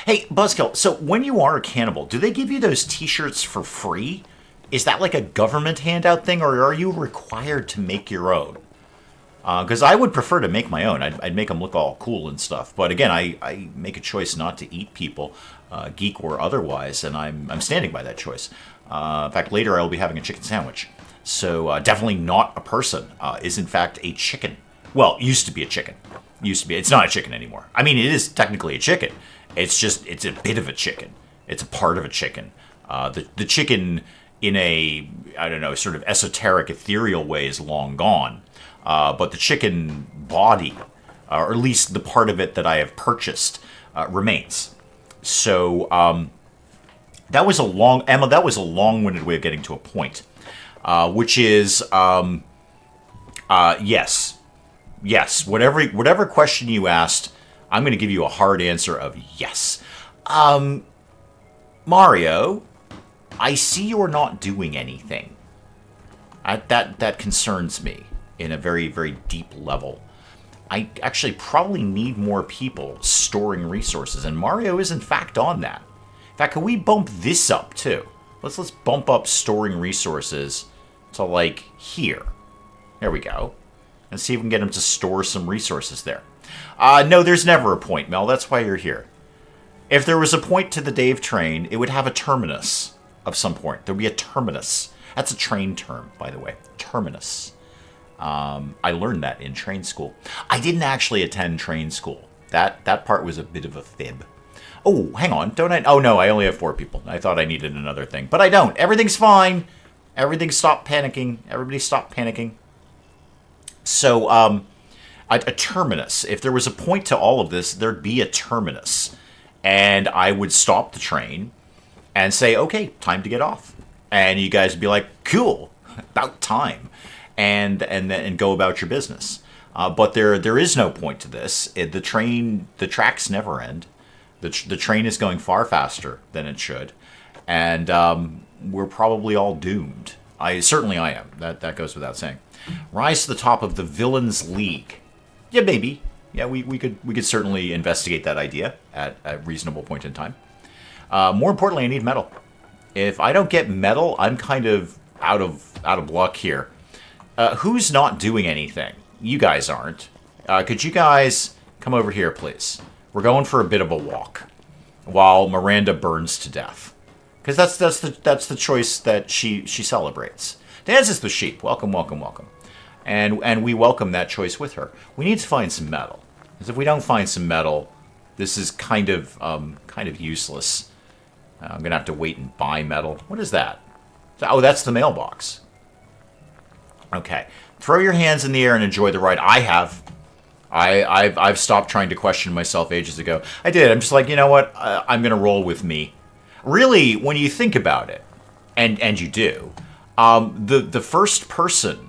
Hey, Buzzkill, so when you are a cannibal, do they give you those t-shirts for free? Is that like a government handout thing, or are you required to make your own? Because I would prefer to make my own. I'd make them look all cool and stuff. But again, I make a choice not to eat people, geek or otherwise, and I'm standing by that choice. In fact, later I'll be having a chicken sandwich. So definitely not a person. Is in fact a chicken. Well, used to be a chicken. Used to be. It's not a chicken anymore. I mean, it is technically a chicken. It's a bit of a chicken. It's a part of a chicken. The chicken in a, I don't know, sort of esoteric, ethereal way is long gone. But the chicken body, or at least the part of it that I have purchased, remains. So that was a long-winded way of getting to a point, which is yes. Yes, whatever question you asked, I'm going to give you a hard answer of yes. Mario, I see you're not doing anything. That concerns me in a very, very deep level. I actually probably need more people storing resources, and Mario is in fact on that. In fact, can we bump this up too? Let's bump up storing resources to like here. There we go. And see if we can get him to store some resources there. No, there's never a point, Mel. That's why you're here. If there was a point to the Dave train, it would have a terminus of some point. There would be a terminus. That's a train term, by the way. Terminus. I learned that in train school. I didn't actually attend train school. That part was a bit of a fib. Oh, hang on. Don't I? Oh, no, I only have 4 people. I thought I needed another thing. But I don't. Everything's fine. Everything stop panicking. Everybody stop panicking. So, a terminus. If there was a point to all of this, there'd be a terminus. And I would stop the train and say, okay, time to get off. And you guys would be like, cool, about time. And then go about your business. But there is no point to this. The tracks never end. The train is going far faster than it should. And we're probably all doomed. Certainly I am. That goes without saying. Rise to the top of the Villains League. Yeah, maybe. Yeah, we could certainly investigate that idea at a reasonable point in time. More importantly, I need metal. If I don't get metal, I'm kind of out of luck here. Who's not doing anything? You guys aren't. Could you guys come over here, please? We're going for a bit of a walk while Miranda burns to death, because that's the choice that she celebrates. Dances the sheep. Welcome, welcome, welcome. And we welcome that choice with her. We need to find some metal. Because if we don't find some metal, this is kind of useless. I'm going to have to wait and buy metal. What is that? Oh, that's the mailbox. Okay. Throw your hands in the air and enjoy the ride. I have. I've stopped trying to question myself ages ago. I did. I'm just like, you know what? I'm going to roll with me. Really, when you think about it, and you do, the first person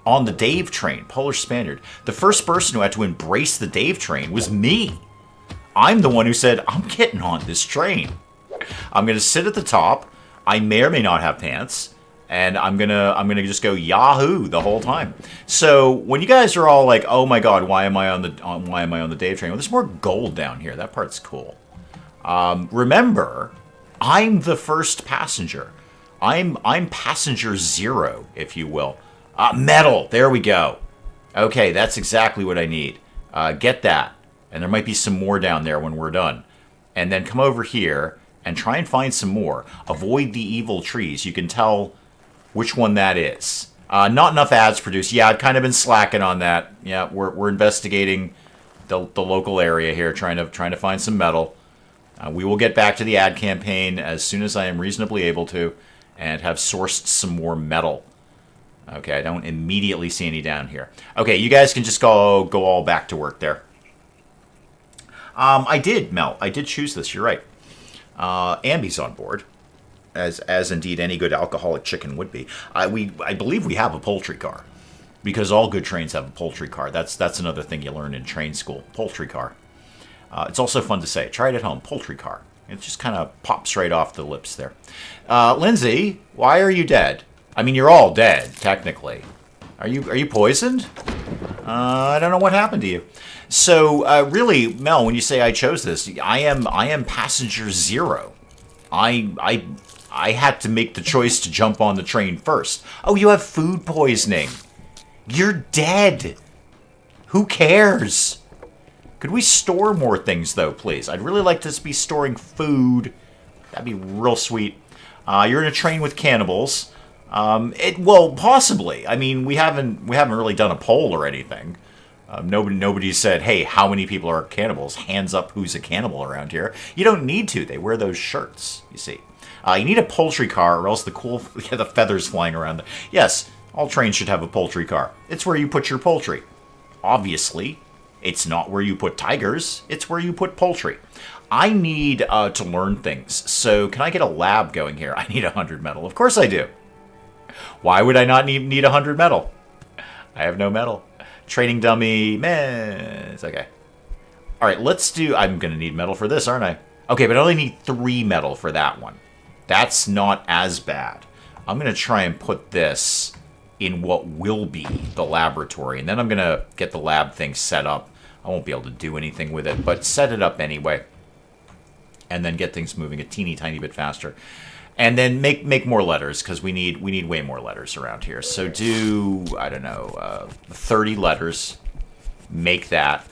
on the Dave train, Polish Spaniard, the first person who had to embrace the Dave train was me. I'm the one who said, I'm getting on this train. I'm going to sit at the top. I may or may not have pants. And I'm gonna just go Yahoo the whole time. So when you guys are all like, "Oh my God, why am I on the Dave train?" Well, there's more gold down here. That part's cool. Remember, I'm the first passenger. I'm passenger 0, if you will. Metal. There we go. Okay, that's exactly what I need. Get that, and there might be some more down there when we're done. And then come over here and try and find some more. Avoid the evil trees. You can tell which one that is. Not enough ads produced. Yeah, I've kind of been slacking on that. Yeah, we're investigating the local area here, trying to find some metal. We will get back to the ad campaign as soon as I am reasonably able to, and have sourced some more metal. Okay, I don't immediately see any down here. Okay, you guys can just go all back to work there. I did, Mel. I did choose this. You're right. Ambi's on board. As indeed any good alcoholic chicken would be. I believe we have a poultry car, because all good trains have a poultry car. That's another thing you learn in train school. Poultry car. It's also fun to say. Try it at home. Poultry car. It just kind of pops right off the lips there. Lindsay, why are you dead? I mean, you're all dead technically. Are you poisoned? I don't know what happened to you. So really, Mel, when you say I chose this, I am passenger 0. I had to make the choice to jump on the train first. Oh, you have food poisoning. You're dead. Who cares? Could we store more things, though, please? I'd really like to be storing food. That'd be real sweet. You're in a train with cannibals. Well, possibly. I mean, we haven't really done a poll or anything. Nobody said, "Hey, how many people are cannibals? Hands up, who's a cannibal around here?" You don't need to. They wear those shirts. You see, you need a poultry car, or else the the feathers flying around. Yes, all trains should have a poultry car. It's where you put your poultry. Obviously, it's not where you put tigers. It's where you put poultry. I need to learn things. So, can I get a lab going here? I need 100 metal. Of course I do. Why would I not need 100 metal? I have no metal. Training dummy, meh, it's okay. All right, let's do, I'm going to need metal for this, aren't I? Okay, but I only need 3 metal for that one. That's not as bad. I'm going to try and put this in what will be the laboratory, and then I'm going to get the lab thing set up. I won't be able to do anything with it, but set it up anyway. And then get things moving a teeny tiny bit faster. And then make more letters, because we need way more letters around here. So do, I don't know, 30 letters. Make that.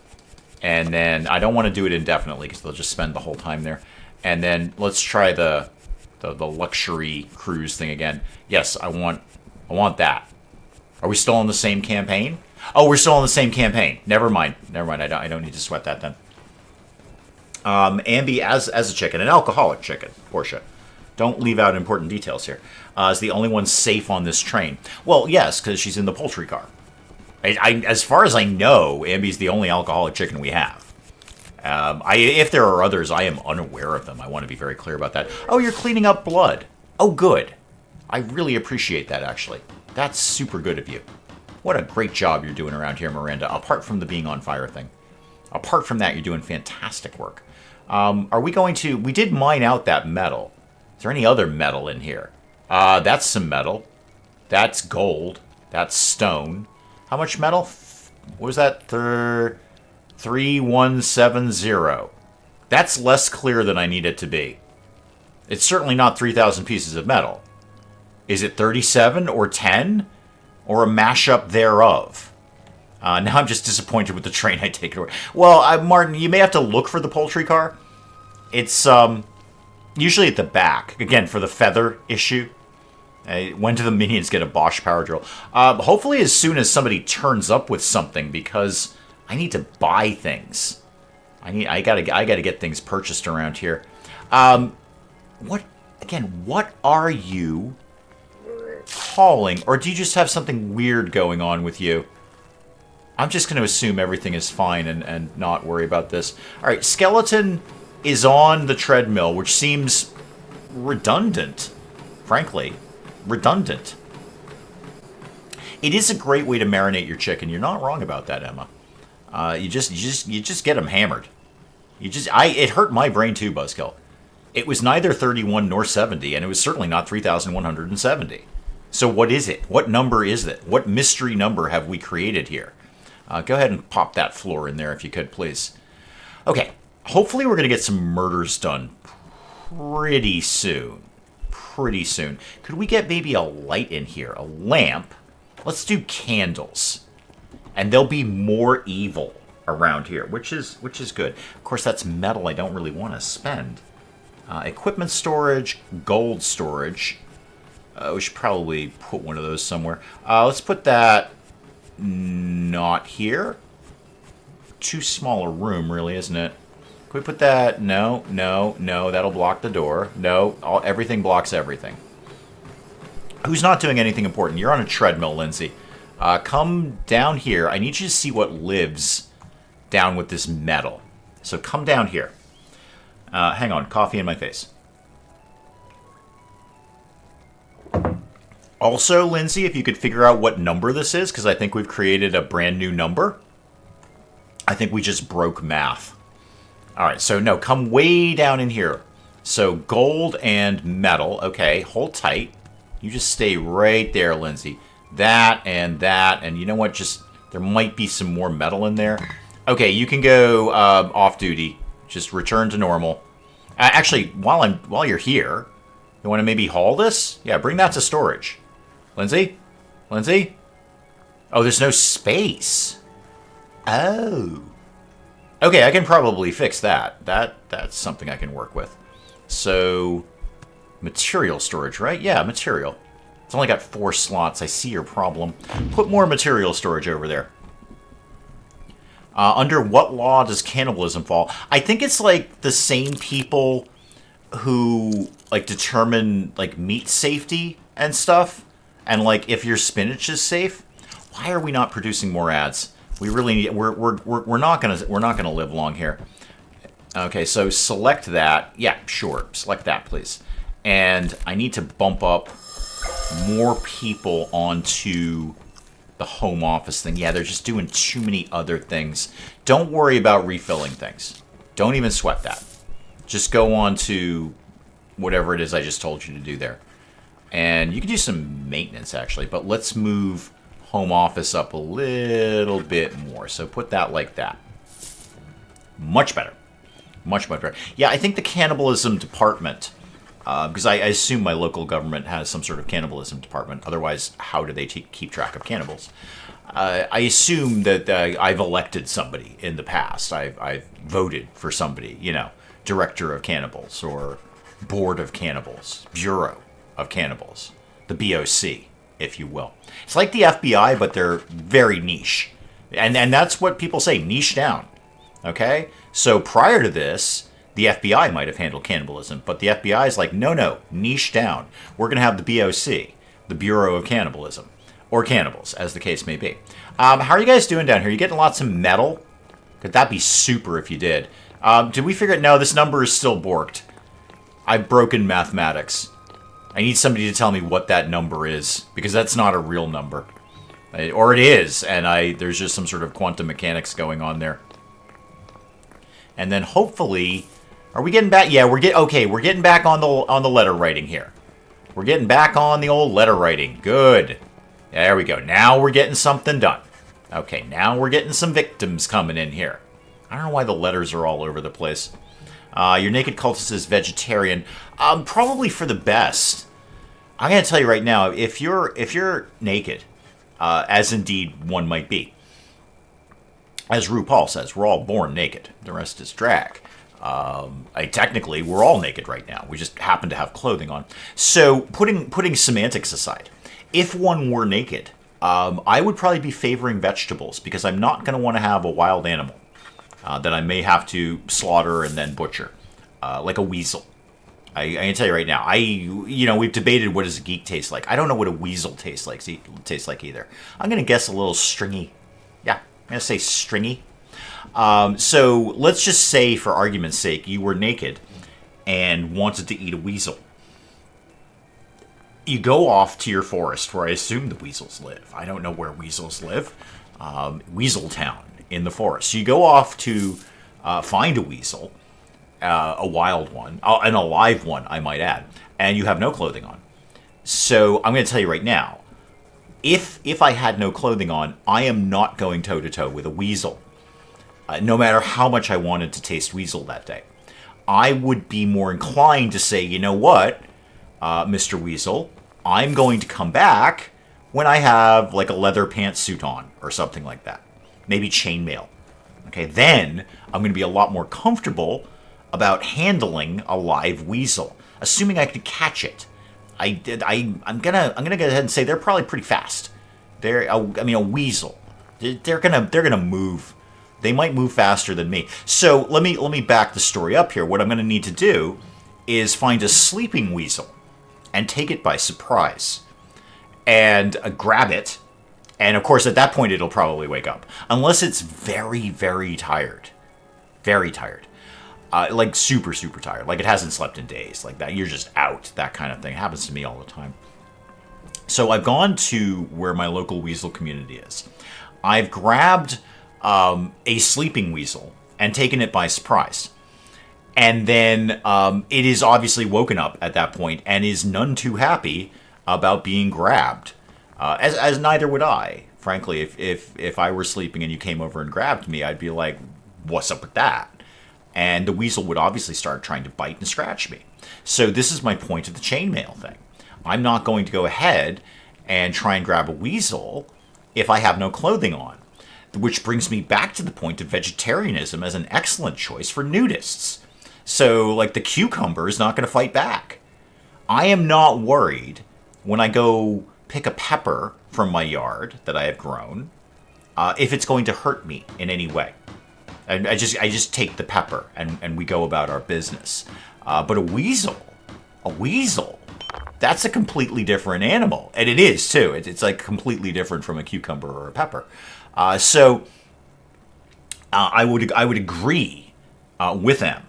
And then I don't want to do it indefinitely, because they'll just spend the whole time there. And then let's try the luxury cruise thing again. Yes, I want that. Are we still on the same campaign? Oh, we're still on the same campaign. Never mind. I don't need to sweat that then. Ambi as a chicken, an alcoholic chicken, Portia. Don't leave out important details here. Is the only one safe on this train? Well, yes, because she's in the poultry car. As far as I know, Ambi's the only alcoholic chicken we have. If there are others, I am unaware of them. I want to be very clear about that. Oh, you're cleaning up blood. Oh, good. I really appreciate that, actually. That's super good of you. What a great job you're doing around here, Miranda, apart from the being on fire thing. Apart from that, you're doing fantastic work. Are we going to... We did mine out that metal. Is there any other metal in here? That's some metal. That's gold. That's stone. How much metal? What was that? 3170. That's less clear than I need it to be. It's certainly not 3,000 pieces of metal. Is it 37 or 10? Or a mashup thereof? Now I'm just disappointed with the train I take it over. Well, Martin, you may have to look for the poultry car. It's, usually at the back. Again, for the feather issue. When do the minions get a Bosch power drill? Hopefully as soon as somebody turns up with something, because I need to buy things. I gotta get things purchased around here. What are you hauling? Or do you just have something weird going on with you? I'm just going to assume everything is fine and not worry about this. All right, skeleton is on the treadmill, which seems redundant, frankly. Redundant. It is a great way to marinate your chicken. You're not wrong about that, Emma. You just get them hammered. It hurt my brain too, Buzzkill. It was neither 31 nor 70, and it was certainly not 3,170. So what is it? What number is it? What mystery number have we created here? Go ahead and pop that floor in there if you could, please. Okay, hopefully we're going to get some murders done pretty soon. Pretty soon. Could we get maybe a light in here? A lamp? Let's do candles. And there'll be more evil around here, which is good. Of course, that's metal I don't really want to spend. Equipment storage, gold storage. We should probably put one of those somewhere. Let's put that not here. Too small a room, really, isn't it? Can we put that? No. That'll block the door. No, everything blocks everything. Who's not doing anything important? You're on a treadmill, Lindsay. Come down here. I need you to see what lives down with this metal. So come down here. Hang on. Coffee in my face. Also, Lindsay, if you could figure out what number this is, because I think we've created a brand new number. I think we just broke math. All right, so no, come way down in here. So gold and metal. Okay, hold tight. You just stay right there, Lindsay. That, and you know what? Just, there might be some more metal in there. Okay, you can go off duty. Just return to normal. Actually, while you're here, you want to maybe haul this? Yeah, bring that to storage. Lindsay? Lindsay? Oh, there's no space. Oh. Okay, I can probably fix that. That's something I can work with. So, material storage, right? Yeah, material. It's only got 4 slots. I see your problem. Put more material storage over there. Under what law does cannibalism fall? I think it's like the same people who like determine like meat safety and stuff, and like if your spinach is safe. Why are we not producing more ads? We really need. We're not gonna live long here. Okay, so select that. Yeah, sure. Select that, please. And I need to bump up more people onto the home office thing. Yeah, they're just doing too many other things. Don't worry about refilling things. Don't even sweat that. Just go on to whatever it is I just told you to do there. And you can do some maintenance, actually. But let's move home office up a little bit more. So put that like that. Much better. Much, much better. Yeah, I think the cannibalism department, because I assume my local government has some sort of cannibalism department. Otherwise, how do they keep track of cannibals? I assume that I've elected somebody in the past. I've voted for somebody, you know, director of cannibals or board of cannibals, bureau of cannibals, the BOC, if you will. It's like the FBI, but they're very niche. And that's what people say, niche down. Okay? So prior to this, the FBI might have handled cannibalism, but the FBI is like, no, niche down. We're going to have the BOC, the Bureau of Cannibalism, or cannibals, as the case may be. How are you guys doing down here? You getting lots of metal? Could that be super if you did? Did we figure it? No, this number is still borked. I've broken mathematics. I need somebody to tell me what that number is, because that's not a real number. Or it is, and there's just some sort of quantum mechanics going on there. And then hopefully, are we getting back? Yeah, we're getting back on the letter writing here. We're getting back on the old letter writing. Good. There we go. Now we're getting something done. Okay, now we're getting some victims coming in here. I don't know why the letters are all over the place. Your naked cultist is vegetarian. Probably for the best. I'm gonna tell you right now, if you're naked, as indeed one might be, as RuPaul says, we're all born naked. The rest is drag. Technically, we're all naked right now. We just happen to have clothing on. So, putting semantics aside, if one were naked, I would probably be favoring vegetables because I'm not going to want to have a wild animal that I may have to slaughter and then butcher, like a weasel. I can tell you right now. We've debated what does a geek taste like. I don't know what a weasel tastes like either. I'm going to guess a little stringy. Yeah, I'm going to say stringy. So let's just say, for argument's sake, you were naked and wanted to eat a weasel. You go off to your forest, where I assume the weasels live. I don't know where weasels live. Weasel Town in the forest. So you go off to find a weasel, a wild one, an alive one, I might add, and you have no clothing on. So I'm going to tell you right now, if I had no clothing on, I am not going toe-to-toe with a weasel. No matter how much I wanted to taste weasel that day. I would be more inclined to say, you know what, Mr. Weasel, I'm going to come back when I have like a leather pantsuit on or something like that. Maybe chainmail. Okay, then I'm going to be a lot more comfortable about handling a live weasel, assuming I could catch it. I'm gonna go ahead and say they're probably pretty fast. A weasel. They're gonna move. They might move faster than me. So let me back the story up here. What I'm going to need to do is find a sleeping weasel and take it by surprise and grab it. And of course, at that point, it'll probably wake up. Unless it's very, very tired. Very tired. Like super, super tired. Like it hasn't slept in days. Like that. You're just out. That kind of thing. It happens to me all the time. So I've gone to where my local weasel community is. I've grabbed a sleeping weasel and taken it by surprise. And then it is obviously woken up at that point and is none too happy about being grabbed. As neither would I. Frankly, if I were sleeping and you came over and grabbed me, I'd be like, what's up with that? And the weasel would obviously start trying to bite and scratch me. So this is my point of the chainmail thing. I'm not going to go ahead and try and grab a weasel if I have no clothing on. Which brings me back to the point of vegetarianism as an excellent choice for nudists. So, like, the cucumber is not going to fight back. I am not worried when I go pick a pepper from my yard that I have grown, if it's going to hurt me in any way. I just take the pepper and we go about our business. But a weasel, that's a completely different animal. And it is, too. It's like completely different from a cucumber or a pepper. So I would agree with them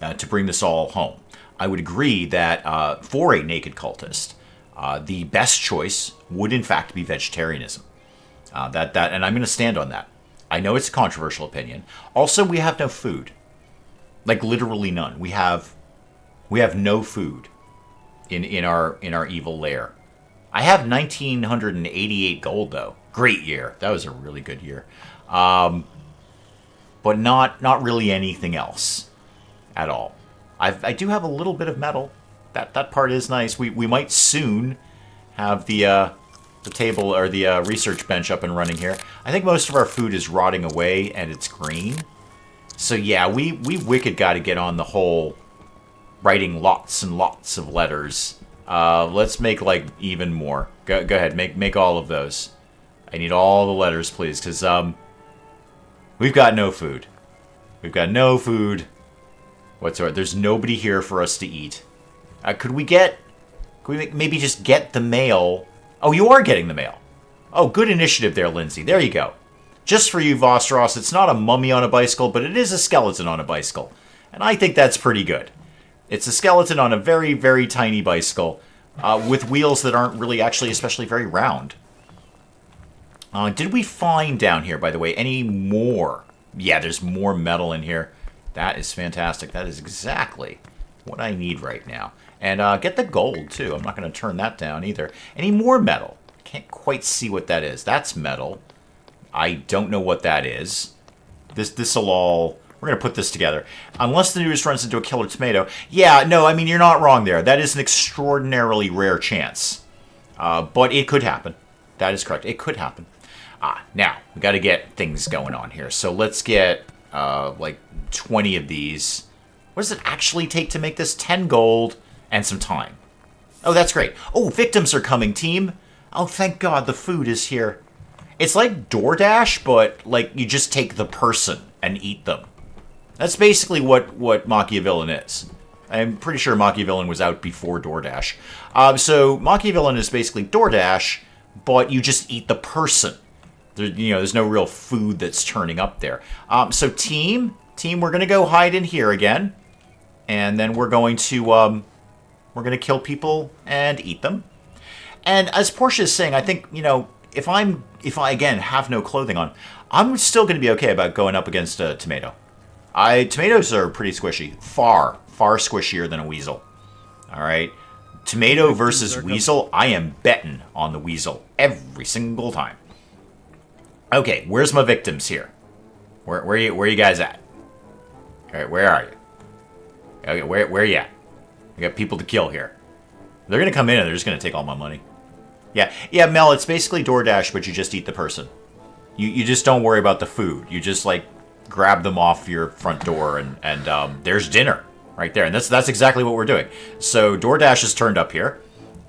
to bring this all home. I would agree that for a naked cultist, the best choice would in fact be vegetarianism. And I'm going to stand on that. I know it's a controversial opinion. Also, we have no food, like literally none. We have no food in our evil lair. I have 1,988 gold though. Great year. That was a really good year. But not really anything else at all. I do have a little bit of metal. That part is nice. We might soon have the table or the research bench up and running here. I think most of our food is rotting away and it's green. So yeah, we wicked got to get on the whole writing lots and lots of letters. Let's make like even more. Go ahead, make all of those. I need all the letters, please, because we've got no food. We've got no food whatsoever. There's nobody here for us to eat. Could we maybe just get the mail? Oh, you are getting the mail. Oh, good initiative there, Lindsay. There you go. Just for you, Vostros, it's not a mummy on a bicycle, but it is a skeleton on a bicycle. And I think that's pretty good. It's a skeleton on a very, very tiny bicycle with wheels that aren't really actually especially very round. Did we find down here, by the way, any more? Yeah, there's more metal in here. That is fantastic. That is exactly what I need right now. And get the gold, too. I'm not going to turn that down either. Any more metal? Can't quite see what that is. That's metal. I don't know what that is. This'll all... We're going to put this together. Unless the news runs into a killer tomato. Yeah, no, I mean, you're not wrong there. That is an extraordinarily rare chance. But it could happen. That is correct. It could happen. Now, we got to get things going on here. So let's get, like, 20 of these. What does it actually take to make this? 10 gold and some time. Oh, that's great. Oh, victims are coming, team. Oh, thank God the food is here. It's like DoorDash, but, like, you just take the person and eat them. That's basically what MachiaVillain is. I'm pretty sure MachiaVillain was out before DoorDash. So MachiaVillain is basically DoorDash, but you just eat the person. There's no real food that's turning up there. So team, we're going to go hide in here again. And then we're going to kill people and eat them. And as Portia is saying, I think, if I again have no clothing on, I'm still going to be okay about going up against a tomato. Tomatoes are pretty squishy. Far squishier than a weasel. All right. Tomato versus weasel, I am betting on the weasel every single time. Okay, where's my victims here? Where you guys at? All right, where are you? Okay, where are you at? We got people to kill here. They're going to come in and they're just going to take all my money. Yeah, Mel, it's basically DoorDash, but you just eat the person. You just don't worry about the food. You just, like, grab them off your front door and there's dinner right there. And that's exactly what we're doing. So DoorDash is turned up here,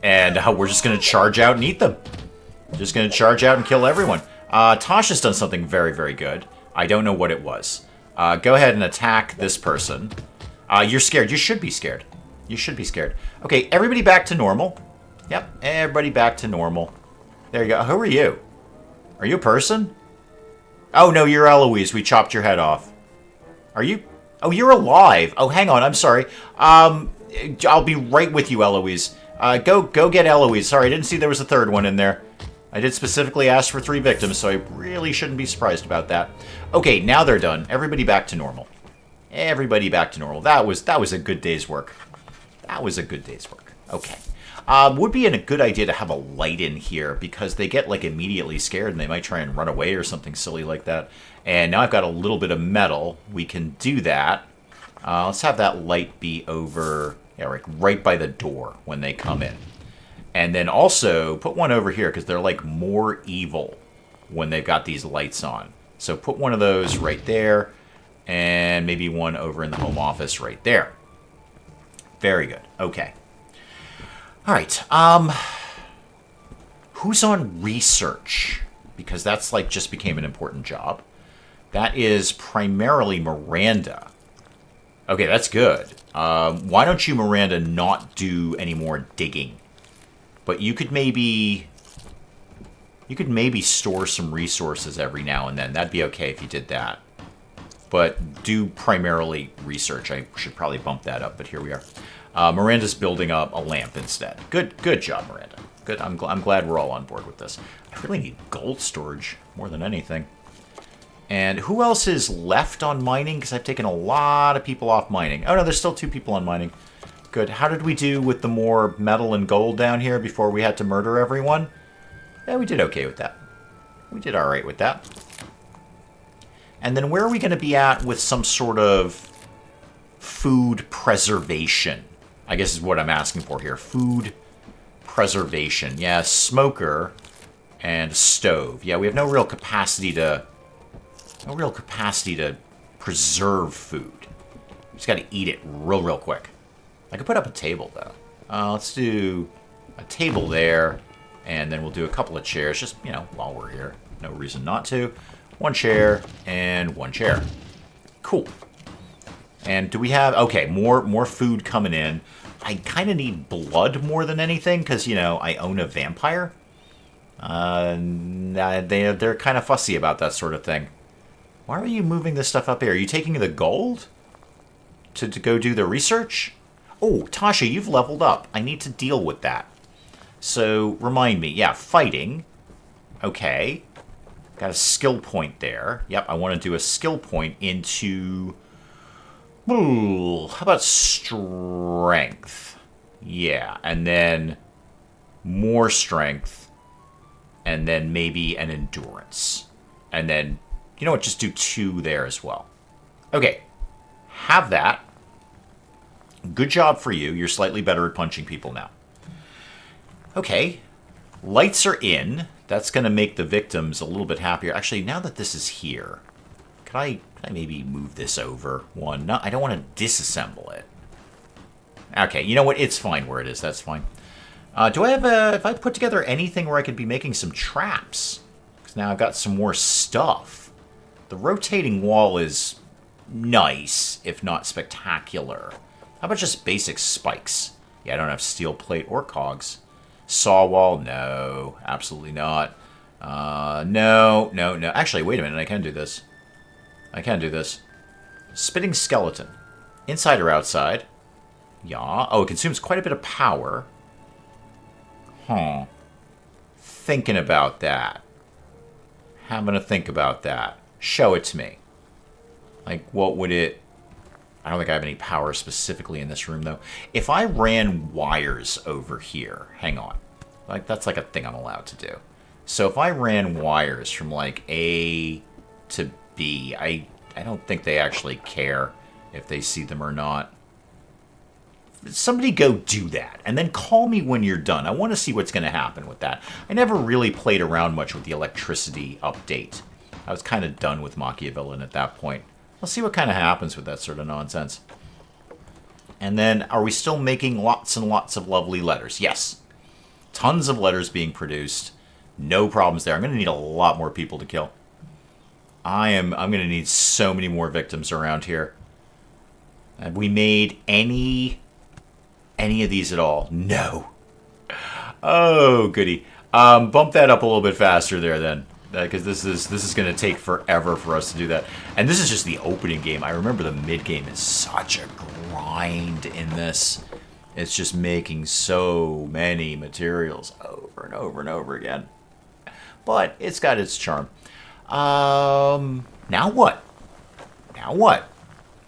and we're just going to charge out and eat them. Just going to charge out and kill everyone. Tasha's done something very, very good. I don't know what it was. Go ahead and attack this person. You're scared. You should be scared. You should be scared. Okay, everybody back to normal. Yep, everybody back to normal. There you go. Who are you? Are you a person? Oh, no, you're Eloise. We chopped your head off. Are you? Oh, you're alive. Oh, hang on. I'm sorry. I'll be right with you, Eloise. Go get Eloise. Sorry, I didn't see there was a third one in there. I did specifically ask for 3 victims, so I really shouldn't be surprised about that. Okay, now they're done. Everybody back to normal. Everybody back to normal. That was a good day's work. That was a good day's work. Okay. Would be a good idea to have a light in here because they get like immediately scared and they might try and run away or something silly like that. And now I've got a little bit of metal. We can do that. Let's have that light be over, right by the door when they come in. And then also put one over here because they're like more evil when they've got these lights on. So put one of those right there and maybe one over in the home office right there. Very good. Okay. All right. Who's on research? Because that's like just became an important job. That is primarily Miranda. Okay, that's good. Why don't you, Miranda, not do any more digging? But you could maybe store some resources every now and then. That'd be okay if you did that. But do primarily research. I should probably bump that up, but here we are. Miranda's building up a lamp instead. Good job, Miranda. Good. I'm glad we're all on board with this. I really need gold storage more than anything. And who else is left on mining? Because I've taken a lot of people off mining. Oh, no, there's still 2 people on mining. Good. How did we do with the more metal and gold down here before we had to murder everyone? Yeah, we did okay with that. We did all right with that. And then where are we going to be at with some sort of food preservation? I guess is what I'm asking for here. Food preservation. Yeah, smoker and stove. Yeah, we have no real capacity to preserve food. We just got to eat it real quick. I could put up a table though. Let's do a table there, and then we'll do a couple of chairs. Just while we're here, no reason not to. 1 chair and 1 chair. Cool. And do we have... Okay, more food coming in. I kind of need blood more than anything because, I own a vampire. They're kind of fussy about that sort of thing. Why are you moving this stuff up here? Are you taking the gold to go do the research? Oh, Tasha, you've leveled up. I need to deal with that. So, remind me. Yeah, fighting. Okay. Got a skill point there. Yep, I want to do a skill point into... Ooh, how about strength? Yeah, and then more strength. And then maybe an endurance. And then, you know what, just do 2 there as well. Okay, have that. Good job for you. You're slightly better at punching people now. Okay, lights are in. That's going to make the victims a little bit happier. Actually, now that this is here, can I maybe move this over 1? No, I don't want to disassemble it. Okay, you know what? It's fine where it is. That's fine. Do I have if I put together anything where I could be making some traps? Because now I've got some more stuff. The rotating wall is nice, if not spectacular. How about just basic spikes? Yeah, I don't have steel plate or cogs. Saw wall? No, absolutely not. No. Actually, wait a minute. I can do this. Spitting skeleton. Inside or outside? Yeah. Oh, it consumes quite a bit of power. Huh. Thinking about that. Having to think about that. Show it to me. Like, what would it... I don't think I have any power specifically in this room, though. If I ran wires over here... Hang on. Like, that's like a thing I'm allowed to do. So if I ran wires from, like, A to B... I don't think they actually care if they see them or not. Somebody go do that, and then call me when you're done. I want to see what's going to happen with that. I never really played around much with the electricity update. I was kind of done with MachiaVillain at that point. Let's see what kind of happens with that sort of nonsense. And then, are we still making lots and lots of lovely letters? Yes. Tons of letters being produced. No problems there. I'm going to need a lot more people to kill. I'm going to need so many more victims around here. Have we made any of these at all? No. Oh, goody. Bump that up a little bit faster there, then. Because this is going to take forever for us to do that. And this is just the opening game. I remember the mid-game is such a grind in this. It's just making so many materials over and over and over again. But it's got its charm. Now what? Now what?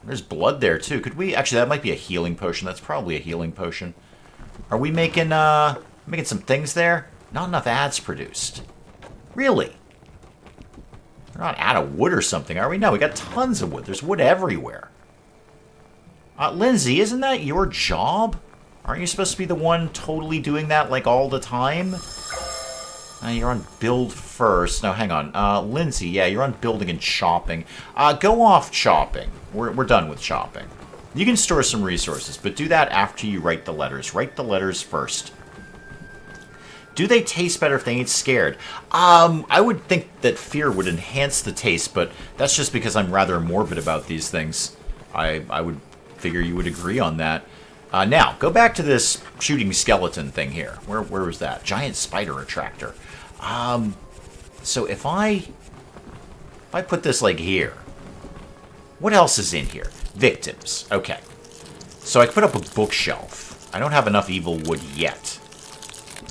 There's blood there, too. Could we... Actually, that might be a healing potion. That's probably a healing potion. Are we making some things there? Not enough ads produced. Really? We're not out of wood or something, are we? No, we got tons of wood. There's wood everywhere. Lindsay, isn't that your job? Aren't you supposed to be the one totally doing that, like, all the time? You're on build first. No, hang on. Lindsay, yeah, you're on building and chopping. Go off chopping. We're done with chopping. You can store some resources, but do that after you write the letters. Write the letters first. Do they taste better if they ain't scared? I would think that fear would enhance the taste, but that's just because I'm rather morbid about these things. I would figure you would agree on that. Now, go back to this shooting skeleton thing here. Where was that? Giant spider attractor. So if I put this like here, what else is in here? Victims. Okay. So I put up a bookshelf. I don't have enough evil wood yet.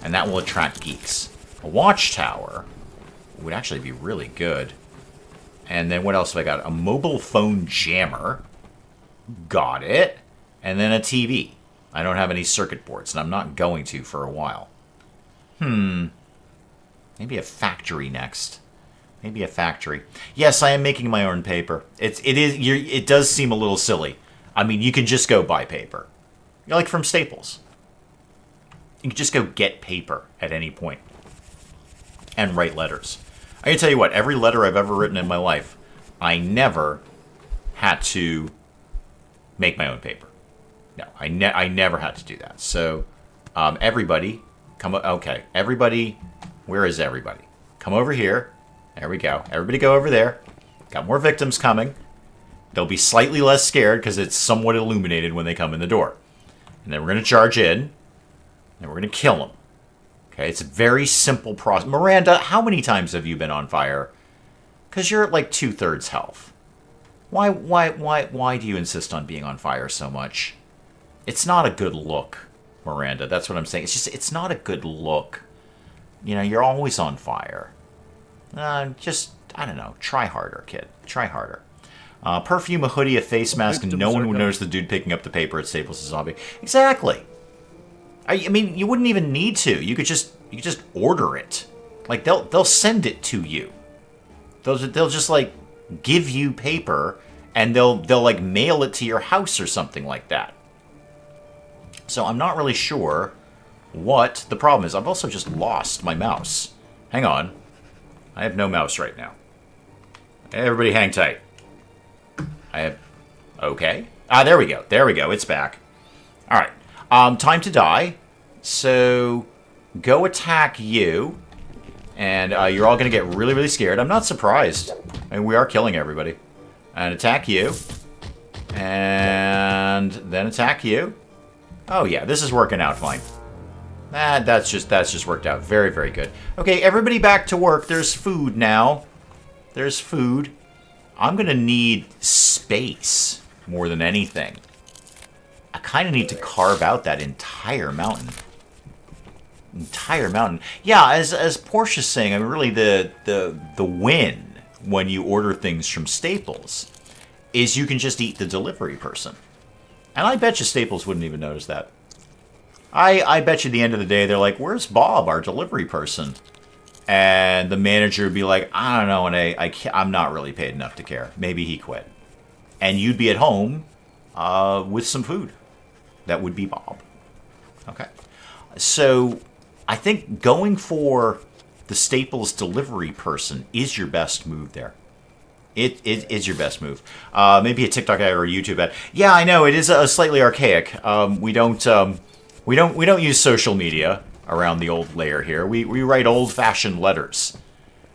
And that will attract geeks. A watchtower would actually be really good. And then what else have I got? A mobile phone jammer. Got it. And then a TV. I don't have any circuit boards, and I'm not going to for a while. Maybe a factory next. Maybe a factory. Yes, I am making my own paper. It does seem a little silly. I mean, you can just go buy paper. Like from Staples. You can just go get paper at any point. And write letters. I can tell you what, every letter I've ever written in my life, I never had to make my own paper. No, I never had to do that. So, everybody, okay, everybody, where is everybody? Come over here. There we go. Everybody go over there. Got more victims coming. They'll be slightly less scared because it's somewhat illuminated when they come in the door. And then we're going to charge in. And we're going to kill them. Okay, it's a very simple process. Miranda, how many times have you been on fire? Because you're at like 2/3 health. Why do you insist on being on fire so much? It's not a good look, Miranda. That's what I'm saying. It's not a good look. You know, you're always on fire. I don't know. Try harder, kid. Try harder. Perfume, a hoodie, a face mask, and no one would notice the dude picking up the paper at Staples' zombie. Exactly. I mean, you wouldn't even need to. You could just order it. Like they'll send it to you. They'll just like give you paper and they'll like mail it to your house or something like that. So I'm not really sure what the problem is. I've also just lost my mouse. Hang on. I have no mouse right now. Everybody hang tight. I have... Okay. There we go. There we go. It's back. All right. Time to die. So go attack you. And you're all going to get really, really scared. I'm not surprised. I mean, we are killing everybody. And attack you. And then attack you. Oh, yeah. This is working out fine. That's just worked out very, very good. Okay, everybody back to work. There's food now. There's food. I'm going to need space more than anything. I kind of need to carve out that entire mountain. Entire mountain. Yeah, as Portia's saying, I mean, really the win when you order things from Staples is you can just eat the delivery person. And I bet you Staples wouldn't even notice that. I bet you at the end of the day, they're like, where's Bob, our delivery person? And the manager would be like, I don't know, and I'm not really paid enough to care. Maybe he quit. And you'd be at home with some food. That would be Bob. Okay. So I think going for the Staples delivery person is your best move there. It is your best move. Maybe a TikTok ad or a YouTube ad. Yeah, I know, it is slightly archaic. We don't use social media around the old lair here. We write old-fashioned letters.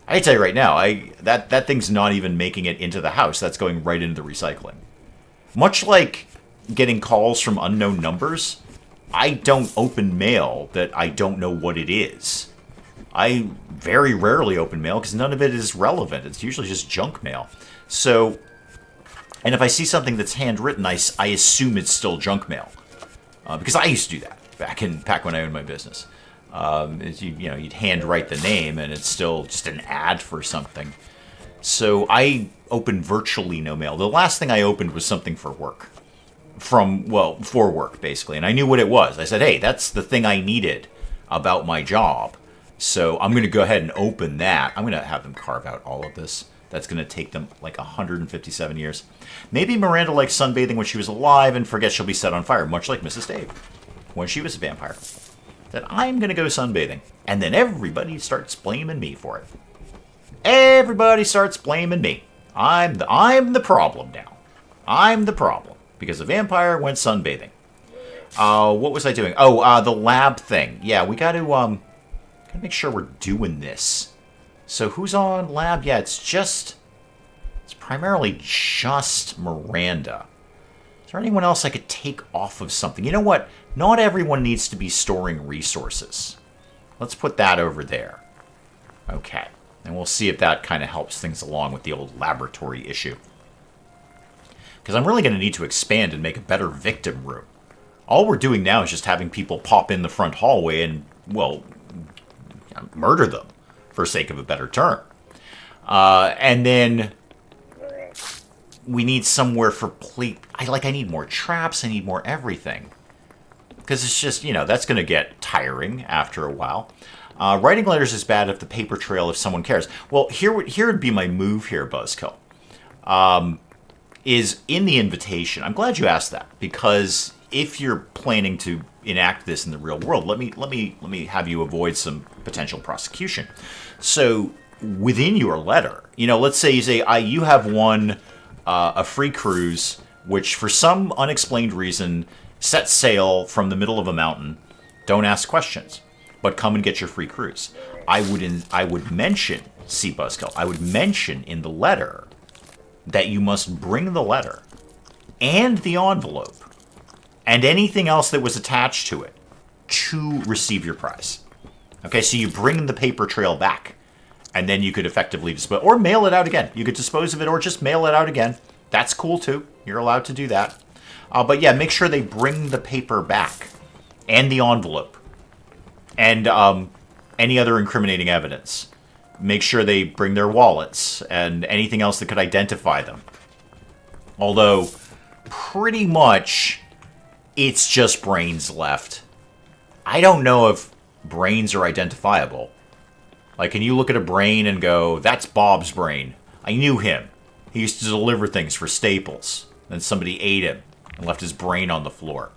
I can tell you right now, that thing's not even making it into the house. That's going right into the recycling. Much like getting calls from unknown numbers, I don't open mail that I don't know what it is. I very rarely open mail because none of it is relevant. It's usually just junk mail. So, and if I see something that's handwritten, I assume it's still junk mail. Because I used to do that back when I owned my business. You'd handwrite the name and it's still just an ad for something. So I open virtually no mail. The last thing I opened was something for work. For work, basically. And I knew what it was. I said, hey, that's the thing I needed about my job. So I'm going to go ahead and open that. I'm going to have them carve out all of this. That's going to take them like 157 years. Maybe Miranda likes sunbathing when she was alive and forgets she'll be set on fire, much like Mrs. Dave when she was a vampire. That I'm going to go sunbathing. And then everybody starts blaming me for it. Everybody starts blaming me. I'm the problem now. I'm the problem. Because a vampire went sunbathing. What was I doing? Oh, the lab thing. Yeah, we got to Gotta make sure we're doing this. So who's on lab? Yeah, it's primarily just Miranda. Is there anyone else I could take off of something? You know what? Not everyone needs to be storing resources. Let's put that over there. Okay. And we'll see if that kind of helps things along with the old laboratory issue. Because I'm really going to need to expand and make a better victim room. All we're doing now is just having people pop in the front hallway and, well, murder them, for sake of a better term. And then we need somewhere for plate. I need more traps. I need more everything. Because it's just, that's going to get tiring after a while. Writing letters is bad if the paper trail, if someone cares. Well, here would be my move here, Buzzkill. Is in the invitation. I'm glad you asked that, because if you're planning to enact this in the real world, let me have you avoid some potential prosecution. So within your letter, let's say you have won a free cruise, which for some unexplained reason sets sail from the middle of a mountain. Don't ask questions, but come and get your free cruise. I would mention, see Buzzkill, I would mention in the letter that you must bring the letter and the envelope and anything else that was attached to it to receive your prize. Okay, so you bring the paper trail back, and then you could effectively dispose, or mail it out again. You could dispose of it or just mail it out again. That's cool too. You're allowed to do that. But yeah, make sure they bring the paper back and the envelope and any other incriminating evidence. Make sure they bring their wallets and anything else that could identify them. Although, pretty much, it's just brains left. I don't know if brains are identifiable. Like, can you look at a brain and go, that's Bob's brain. I knew him. He used to deliver things for Staples. Then somebody ate him and left his brain on the floor.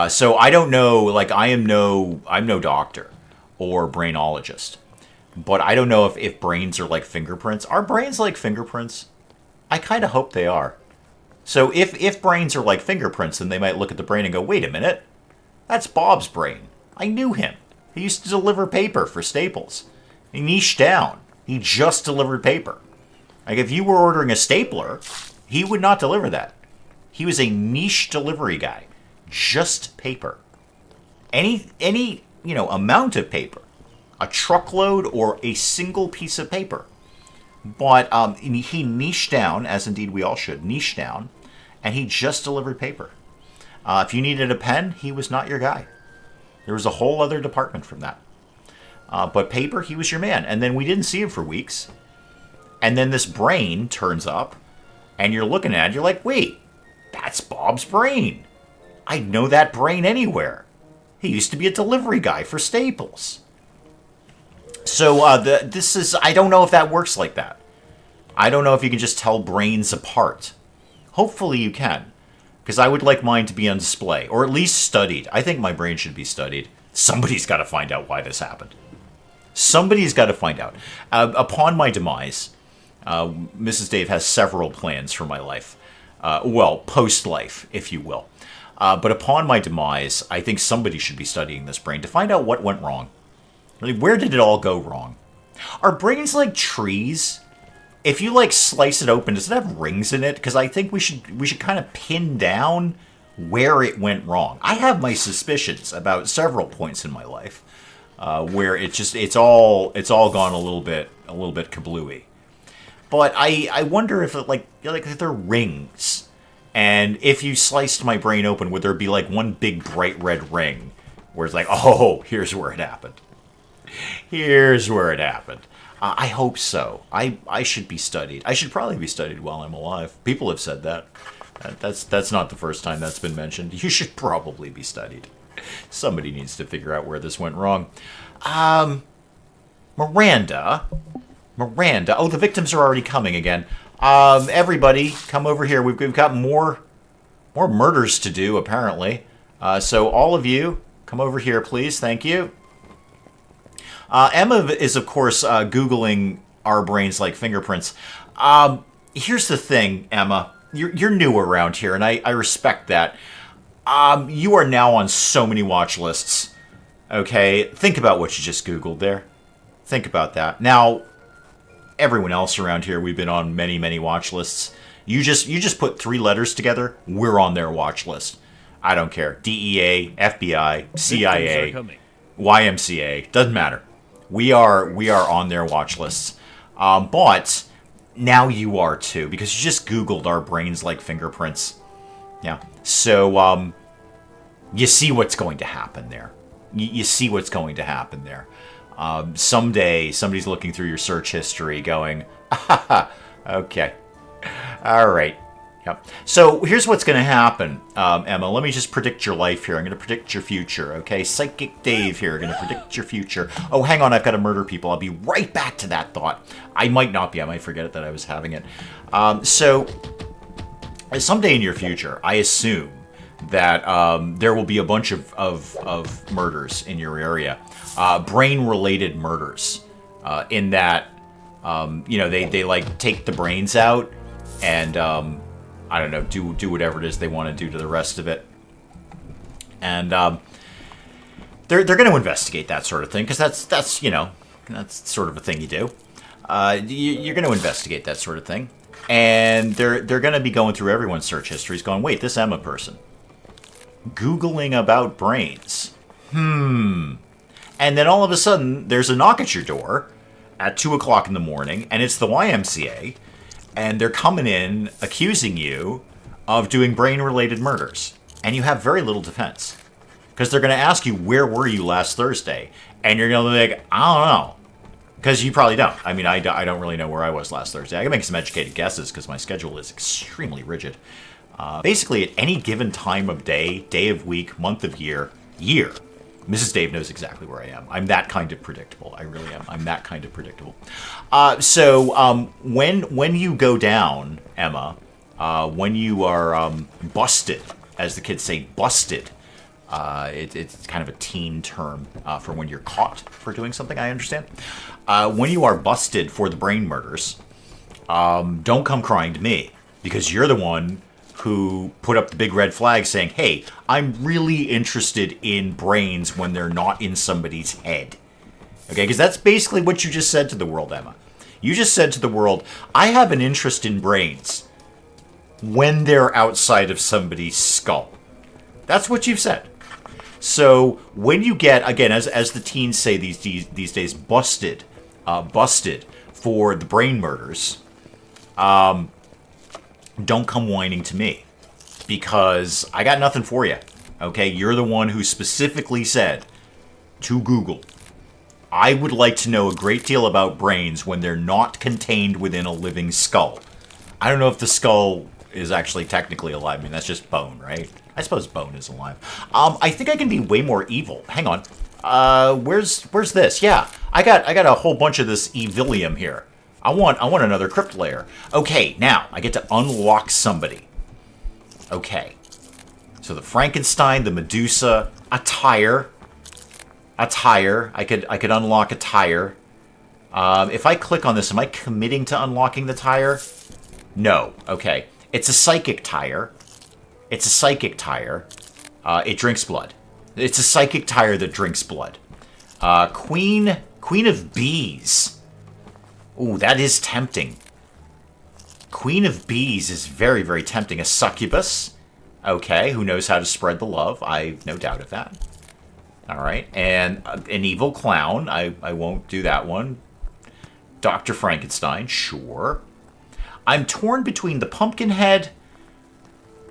So I don't know, like, I'm no doctor or brainologist. But I don't know if brains are like fingerprints. Are brains like fingerprints? I kind of hope they are. So if brains are like fingerprints, then they might look at the brain and go, wait a minute. That's Bob's brain. I knew him. He used to deliver paper for Staples. He niched down. He just delivered paper. Like, if you were ordering a stapler, he would not deliver that. He was a niche delivery guy. Just paper. Any amount of paper. A truckload or a single piece of paper. But he niched down, as indeed we all should, niche down, and he just delivered paper. If you needed a pen, he was not your guy. There was a whole other department from that. But paper, he was your man. And then we didn't see him for weeks. And then this brain turns up, and you're looking at it, you're like, wait, that's Bob's brain. I'd know that brain anywhere. He used to be a delivery guy for Staples. So I don't know if that works like that. I don't know if you can just tell brains apart. Hopefully you can, because I would like mine to be on display, or at least studied. I think my brain should be studied. Somebody's got to find out why this happened. Somebody's got to find out. Upon my demise, Mrs. Dave has several plans for my life. Post-life, if you will. But upon my demise, I think somebody should be studying this brain to find out what went wrong. Like, where did it all go wrong? Are brains like trees? If you, slice it open, does it have rings in it? Because I think we should kind of pin down where it went wrong. I have my suspicions about several points in my life where it's all gone a little bit kablooey. But I wonder if if there are rings, and if you sliced my brain open, would there be one big bright red ring where it's like, oh, here's where it happened. Here's where it happened. I hope so. I should be studied. I should probably be studied while I'm alive. People have said that. That's not the first time that's been mentioned. You should probably be studied. Somebody needs to figure out where this went wrong. Miranda. Oh, the victims are already coming again. Everybody, come over here. We've got more murders to do, apparently. So all of you, come over here, please. Thank you. Emma is, of course, Googling our brains like fingerprints. Here's the thing, Emma. You're new around here, and I respect that. You are now on so many watch lists. Okay, think about what you just Googled there. Think about that. Now, everyone else around here, we've been on many, many watch lists. You just put 3 letters together, we're on their watch list. I don't care. DEA, FBI, CIA, YMCA, doesn't matter. We are on their watch lists. But now you are too, because you just Googled our brains like fingerprints. Yeah. So you see what's going to happen there. You see what's going to happen there. Someday, somebody's looking through your search history going, okay. All right. Yep. So here's what's going to happen, Emma. Let me just predict your life here. I'm going to predict your future, okay? Psychic Dave here, going to predict your future. Oh, hang on. I've got to murder people. I'll be right back to that thought. I might not be. I might forget it that I was having it. So someday in your future, I assume that there will be a bunch of murders in your area. Brain-related murders. In that, they like take the brains out and, I don't know, do whatever it is they want to do to the rest of it. And they're going to investigate that sort of thing, because that's sort of a thing you do. You're going to investigate that sort of thing. And they're going to be going through everyone's search histories going, wait, this Emma person. Googling about brains. And then all of a sudden, there's a knock at your door at 2 o'clock in the morning, and it's the YMCA, and they're coming in accusing you of doing brain-related murders. And you have very little defense. Because they're going to ask you, where were you last Thursday? And you're going to be like, I don't know. Because you probably don't. I mean, I don't really know where I was last Thursday. I can make some educated guesses because my schedule is extremely rigid. Basically, at any given time of day, day of week, month of year, Mrs. Dave knows exactly where I am. I'm that kind of predictable. I really am. I'm that kind of predictable. So when you go down, Emma, when you are busted, as the kids say, busted, it's kind of a teen term for when you're caught for doing something, I understand. When you are busted for the brain murders, don't come crying to me, because you're the one who put up the big red flag saying, hey, I'm really interested in brains when they're not in somebody's head. Okay, because that's basically what you just said to the world, Emma. You just said to the world, I have an interest in brains when they're outside of somebody's skull. That's what you've said. So when you get, again, as the teens say these days, busted for the brain murders, don't come whining to me, because I got nothing for you. Okay, you're the one who specifically said to Google, I would like to know a great deal about brains when they're not contained within a living skull. I don't know if the skull is actually technically alive. I mean, that's just bone, right? I suppose bone is alive. I think I can be way more evil. Hang on. Where's this? Yeah, I got a whole bunch of this evilium here. I want another crypt layer. Okay, now I get to unlock somebody. Okay. So the Frankenstein, the Medusa, a tire. I could unlock a tire. If I click on this, am I committing to unlocking the tire? No. Okay. It's a psychic tire. It drinks blood. It's a psychic tire that drinks blood. Queen of Bees. Ooh, that is tempting. Queen of Bees is very, very tempting. A succubus. Okay, who knows how to spread the love. I've no doubt of that. All right, and an evil clown. I won't do that one. Dr. Frankenstein, sure. I'm torn between the pumpkin head,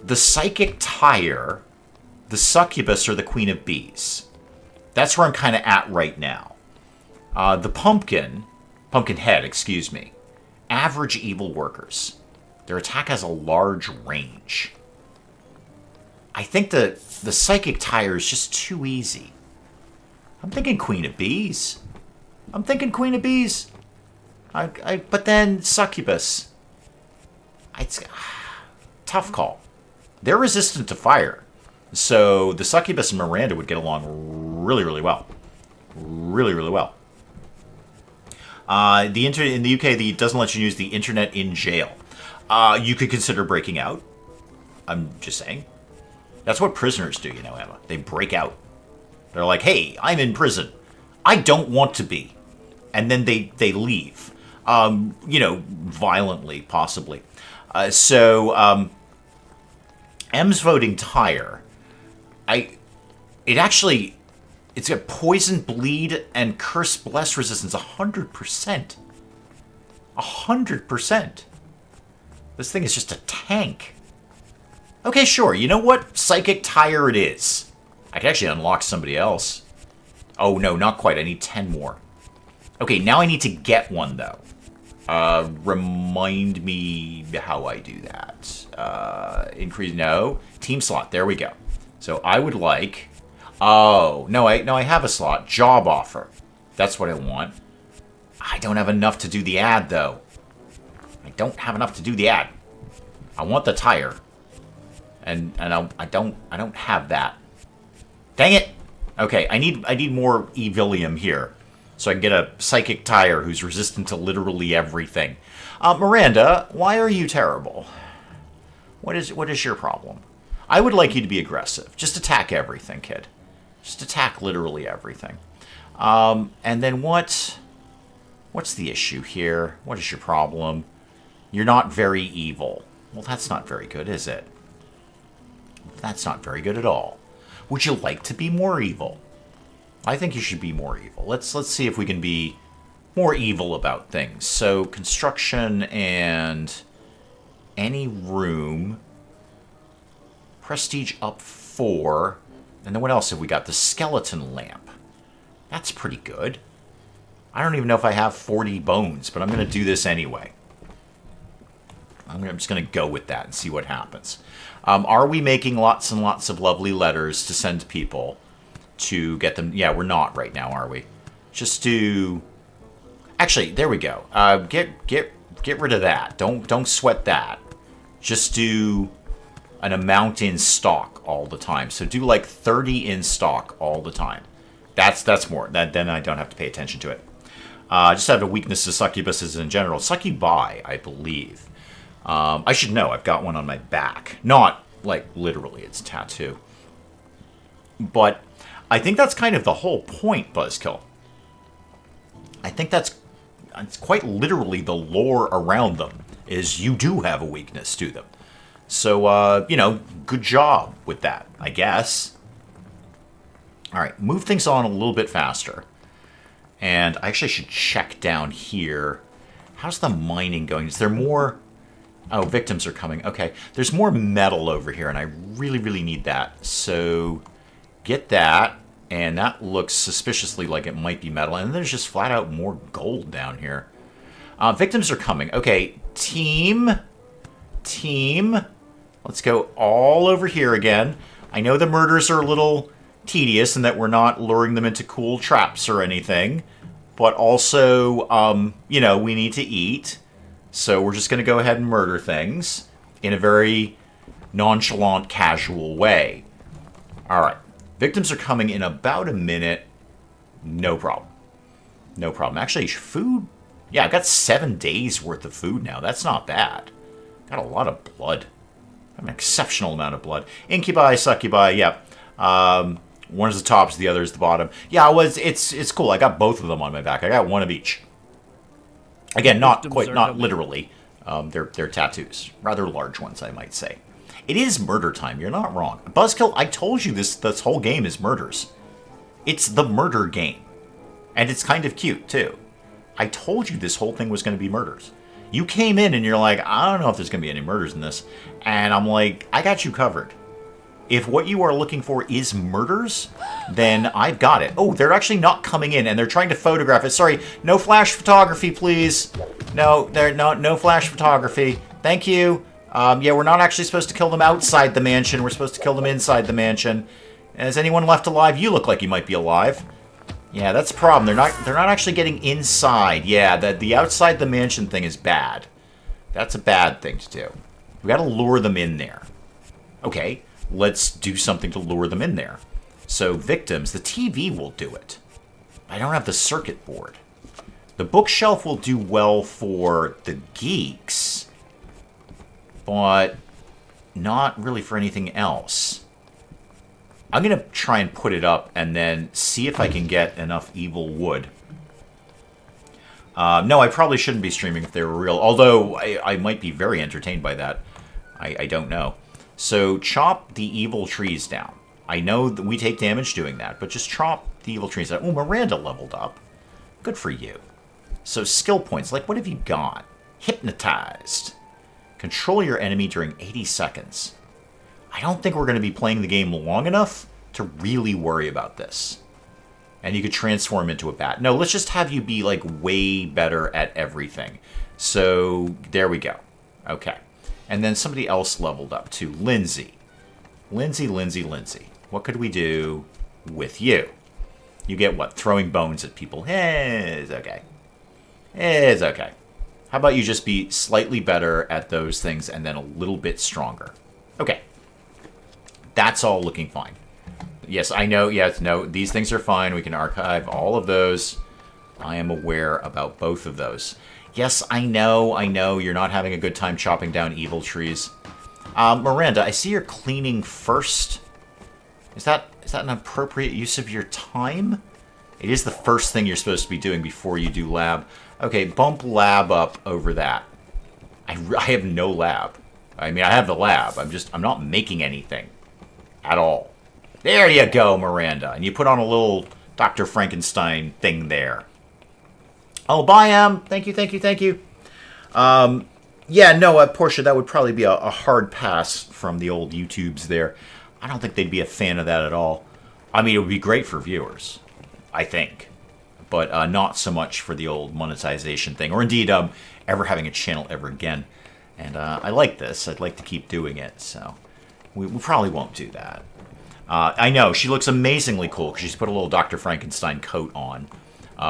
the psychic tire, the succubus, or the Queen of Bees. That's where I'm kind of at right now. The pumpkin head, excuse me. Average evil workers. Their attack has a large range. I think the psychic tire is just too easy. I'm thinking Queen of Bees. But then succubus. It's tough call. They're resistant to fire. So the succubus and Miranda would get along really, really well. Really, really well. In the UK, it doesn't let you use the internet in jail. You could consider breaking out. I'm just saying. That's what prisoners do, Emma. They break out. They're like, hey, I'm in prison. I don't want to be. And then they leave. You know, violently, possibly. M's voting tire. It's got poison, bleed, and curse bless resistance 100%. 100%. This thing is just a tank. Okay, sure. You know what? Psychic tire it is. I can actually unlock somebody else. Oh, no, not quite. I need 10 more. Okay, now I need to get one, though. Remind me how I do that. Increase, no. Team slot, there we go. So I would like... Oh, no, I have a slot. Job offer. That's what I want. I don't have enough to do the ad, though. I don't have enough to do the ad. I want the tire. And I don't have that. Dang it! Okay, I need more Evilium here. So I can get a psychic tire who's resistant to literally everything. Miranda, why are you terrible? What is your problem? I would like you to be aggressive. Just attack everything, kid. Just attack literally everything. And then what's the issue here? What is your problem? You're not very evil. Well, that's not very good, is it? That's not very good at all. Would you like to be more evil? I think you should be more evil. Let's see if we can be more evil about things. So, construction and any room. Prestige up 4. And then what else have we got? The skeleton lamp. That's pretty good. I don't even know if I have 40 bones, but I'm going to do this anyway. I'm just going to go with that and see what happens. Are we making lots and lots of lovely letters to send people to get them? Yeah, we're not right now, are we? Just do... Actually, there we go. Get rid of that. Don't sweat that. Just do an amount in stock all the time. So do like 30 in stock all the time. That's more. Then I don't have to pay attention to it. I just have a weakness to succubuses in general. Succubi, I believe. I should know. I've got one on my back. Not, like, literally. It's a tattoo. But I think that's kind of the whole point, Buzzkill. I think it's quite literally the lore around them, is you do have a weakness to them. So, you know, good job with that, I guess. All right, move things on a little bit faster. And I actually should check down here. How's the mining going? Is there more... Oh, victims are coming. Okay. There's more metal over here, and I really, really need that. So, get that. And that looks suspiciously like it might be metal. And then there's just flat out more gold down here. Victims are coming. Okay. Team. Let's go all over here again. I know the murders are a little tedious and that we're not luring them into cool traps or anything. But also, you know, we need to eat. So we're just going to go ahead and murder things in a very nonchalant, casual way. All right. Victims are coming in about a minute. No problem. No problem. Actually, food... Yeah, I've got 7 days worth of food now. That's not bad. Got a lot of blood. An exceptional amount of blood. Incubi, succubi, yeah. One is the tops, the other is the bottom. Yeah, it's cool. I got both of them on my back. I got one of each. Again, not literally. They're tattoos. Rather large ones, I might say. It is murder time. You're not wrong. Buzzkill, I told you this whole game is murders. It's the murder game. And it's kind of cute, too. I told you this whole thing was going to be murders. You came in and you're like, I don't know if there's going to be any murders in this. And I'm like, I got you covered. If what you are looking for is murders, then I've got it. Oh, they're actually not coming in, and they're trying to photograph it. Sorry, no flash photography, please. No flash photography. Thank you. Yeah, we're not actually supposed to kill them outside the mansion. We're supposed to kill them inside the mansion. Is anyone left alive? You look like you might be alive. Yeah, that's a problem. They're not actually getting inside. Yeah, the outside the mansion thing is bad. That's a bad thing to do. We got to lure them in there. Okay. Let's do something to lure them in there. So, victims, the TV will do it. I don't have the circuit board. The bookshelf will do well for the geeks, but not really for anything else. I'm going to try and put it up and then see if I can get enough evil wood. No, I probably shouldn't be streaming if they were real, although I might be very entertained by that. I don't know. So chop the evil trees down. I know that we take damage doing that, but just chop the evil trees down. Oh, Miranda leveled up. Good for you. So skill points, like what have you got? Hypnotized. Control your enemy during 80 seconds. I don't think we're going to be playing the game long enough to really worry about this. And you could transform into a bat. No, let's just have you be, like, way better at everything. So, there we go. Okay. And then somebody else leveled up, too. Lindsay. Lindsay. What could we do with you? You get what? Throwing bones at people. It's okay. It's okay. How about you just be slightly better at those things and then a little bit stronger? Okay. That's all looking fine. Yes, I know. Yes, no, these things are fine. We can archive all of those. I am aware about both of those. Yes, I know. You're not having a good time chopping down evil trees. Miranda, I see you're cleaning first. Is that an appropriate use of your time? It is the first thing you're supposed to be doing before you do lab. Okay, bump lab up over that. I have no lab. I mean, I have the lab. I'm not making anything. At all. There you go, Miranda. And you put on a little Dr. Frankenstein thing there. Oh, bye, Thank you. Yeah, no, Portia, that would probably be a hard pass from the old YouTubes there. I don't think they'd be a fan of that at all. I mean, it would be great for viewers, I think. But not so much for the old monetization thing. Or indeed, ever having a channel ever again. And I like this. I'd like to keep doing it, so... We probably won't do that. I know, she looks amazingly cool because she's put a little Dr. Frankenstein coat on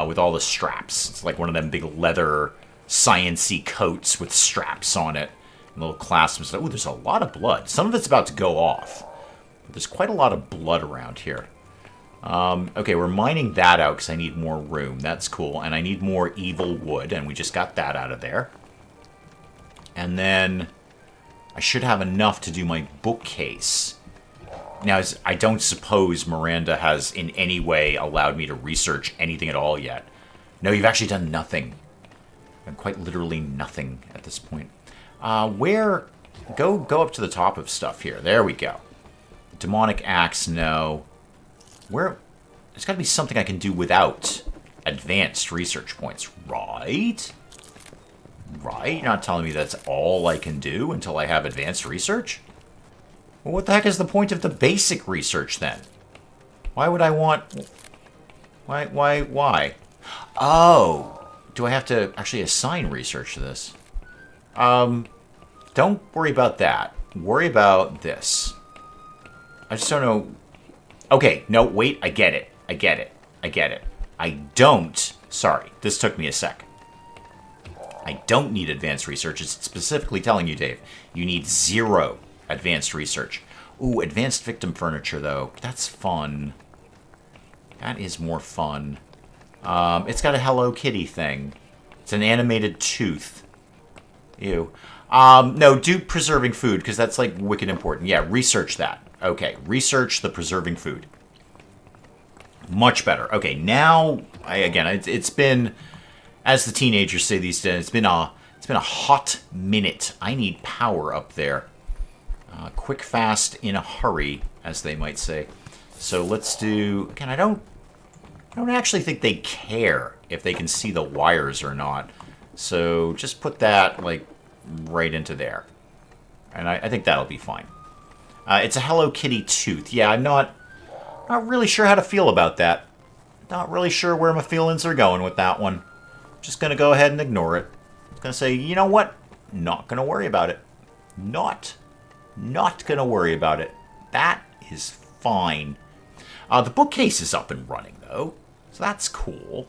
with all the straps. It's like one of them big leather science-y coats with straps on it. And little clasps and stuff. Ooh, there's a lot of blood. Some of it's about to go off. But there's quite a lot of blood around here. Okay, we're mining that out because I need more room. That's cool. And I need more evil wood, and we just got that out of there. And then... I should have enough to do my bookcase. Now, I don't suppose Miranda has in any way allowed me to research anything at all yet. No, you've actually done nothing. And quite literally nothing at this point. Where... Go up to the top of stuff here. There we go. Demonic axe, no. Where... There's got to be something I can do without advanced research points, right? Right? You're not telling me that's all I can do until I have advanced research? Well, what the heck is the point of the basic research, then? Why would I want... Why? Oh! Do I have to actually assign research to this? Don't worry about that. Worry about this. I just don't know... Okay, no, wait, I get it. I don't... Sorry, this took me a sec. I don't need advanced research. It's specifically telling you, Dave, you need 0 advanced research. Ooh, advanced victim furniture, though. That's fun. That is more fun. It's got a Hello Kitty thing. It's an animated tooth. Ew. No, do preserving food, because that's, like, wicked important. Yeah, research that. Okay, research the preserving food. Much better. Okay, now, it's been... As the teenagers say these days, it's been a hot minute. I need power up there. Quick, fast, in a hurry, as they might say. So let's do... Again, I don't actually think they care if they can see the wires or not. So just put that, like, right into there. And I think that'll be fine. It's a Hello Kitty tooth. Yeah, I'm not really sure how to feel about that. Not really sure where my feelings are going with that one. Just going to go ahead and ignore it. I'm going to say, you know what? Not going to worry about it. Not going to worry about it. That is fine. The bookcase is up and running, though. So that's cool.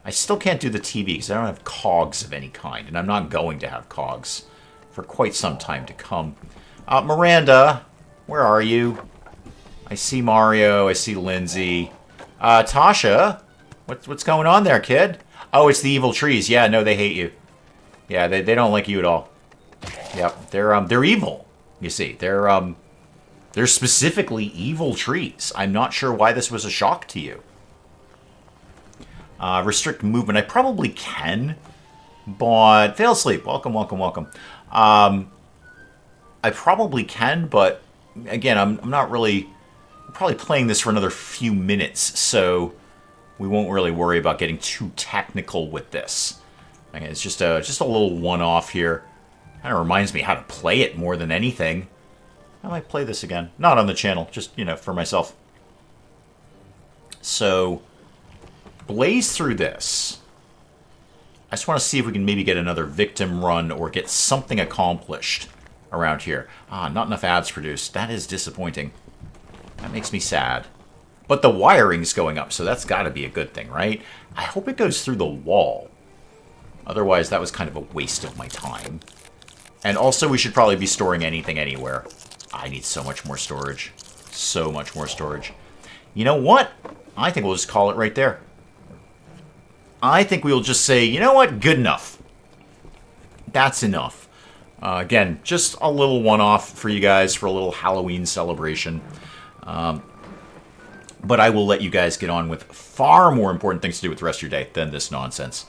I still can't do the TV because I don't have cogs of any kind. And I'm not going to have cogs for quite some time to come. Miranda, where are you? I see Mario. I see Lindsay. Tasha, what's going on there, kid? Oh, it's the evil trees. Yeah, no, they hate you. Yeah, they don't like you at all. Yep, they're evil. You see, they're They're specifically evil trees. I'm not sure why this was a shock to you. Restrict movement. I probably can, but fail sleep. Welcome, welcome, welcome. I probably can, but again, I'm not really. I'm probably playing this for another few minutes, so we won't really worry about getting too technical with this. Okay, it's just a little one-off here. Kind of reminds me how to play it more than anything. I might play this again. Not on the channel, just, you know, for myself. So, blaze through this. I just want to see if we can maybe get another victim run or get something accomplished around here. Ah, not enough ads produced. That is disappointing. That makes me sad. But the wiring's going up, so that's got to be a good thing, right? I hope it goes through the wall. Otherwise, that was kind of a waste of my time. And also, we should probably be storing anything anywhere. I need so much more storage. So much more storage. You know what? I think we'll just call it right there. I think we'll just say, you know what? Good enough. That's enough. Again, just a little one-off for you guys for a little Halloween celebration. But I will let you guys get on with far more important things to do with the rest of your day than this nonsense.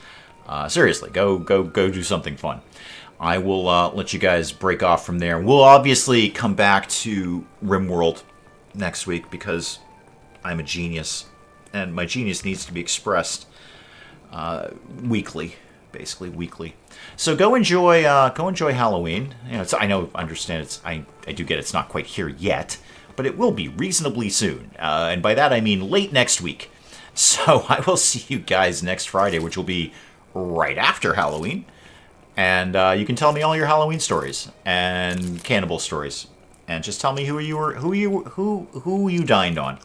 Seriously, go do something fun. I will let you guys break off from there. We'll obviously come back to RimWorld next week because I'm a genius, and my genius needs to be expressed weekly, basically weekly. So go enjoy Halloween. You know, understand. I do get it's not quite here yet, but it will be reasonably soon, and by that I mean late next week. So I will see you guys next Friday, which will be right after Halloween. And you can tell me all your Halloween stories and cannibal stories, and just tell me who you dined on.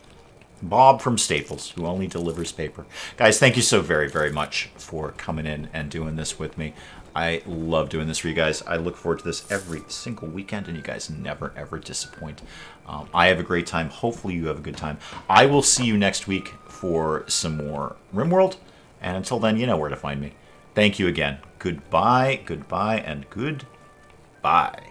Bob from Staples, who only delivers paper. Guys, thank you so very, very much for coming in and doing this with me. I love doing this for you guys. I look forward to this every single weekend, and you guys never, ever disappoint. I have a great time. Hopefully you have a good time. I will see you next week for some more RimWorld, and until then, you know where to find me. Thank you again. Goodbye, goodbye, and goodbye.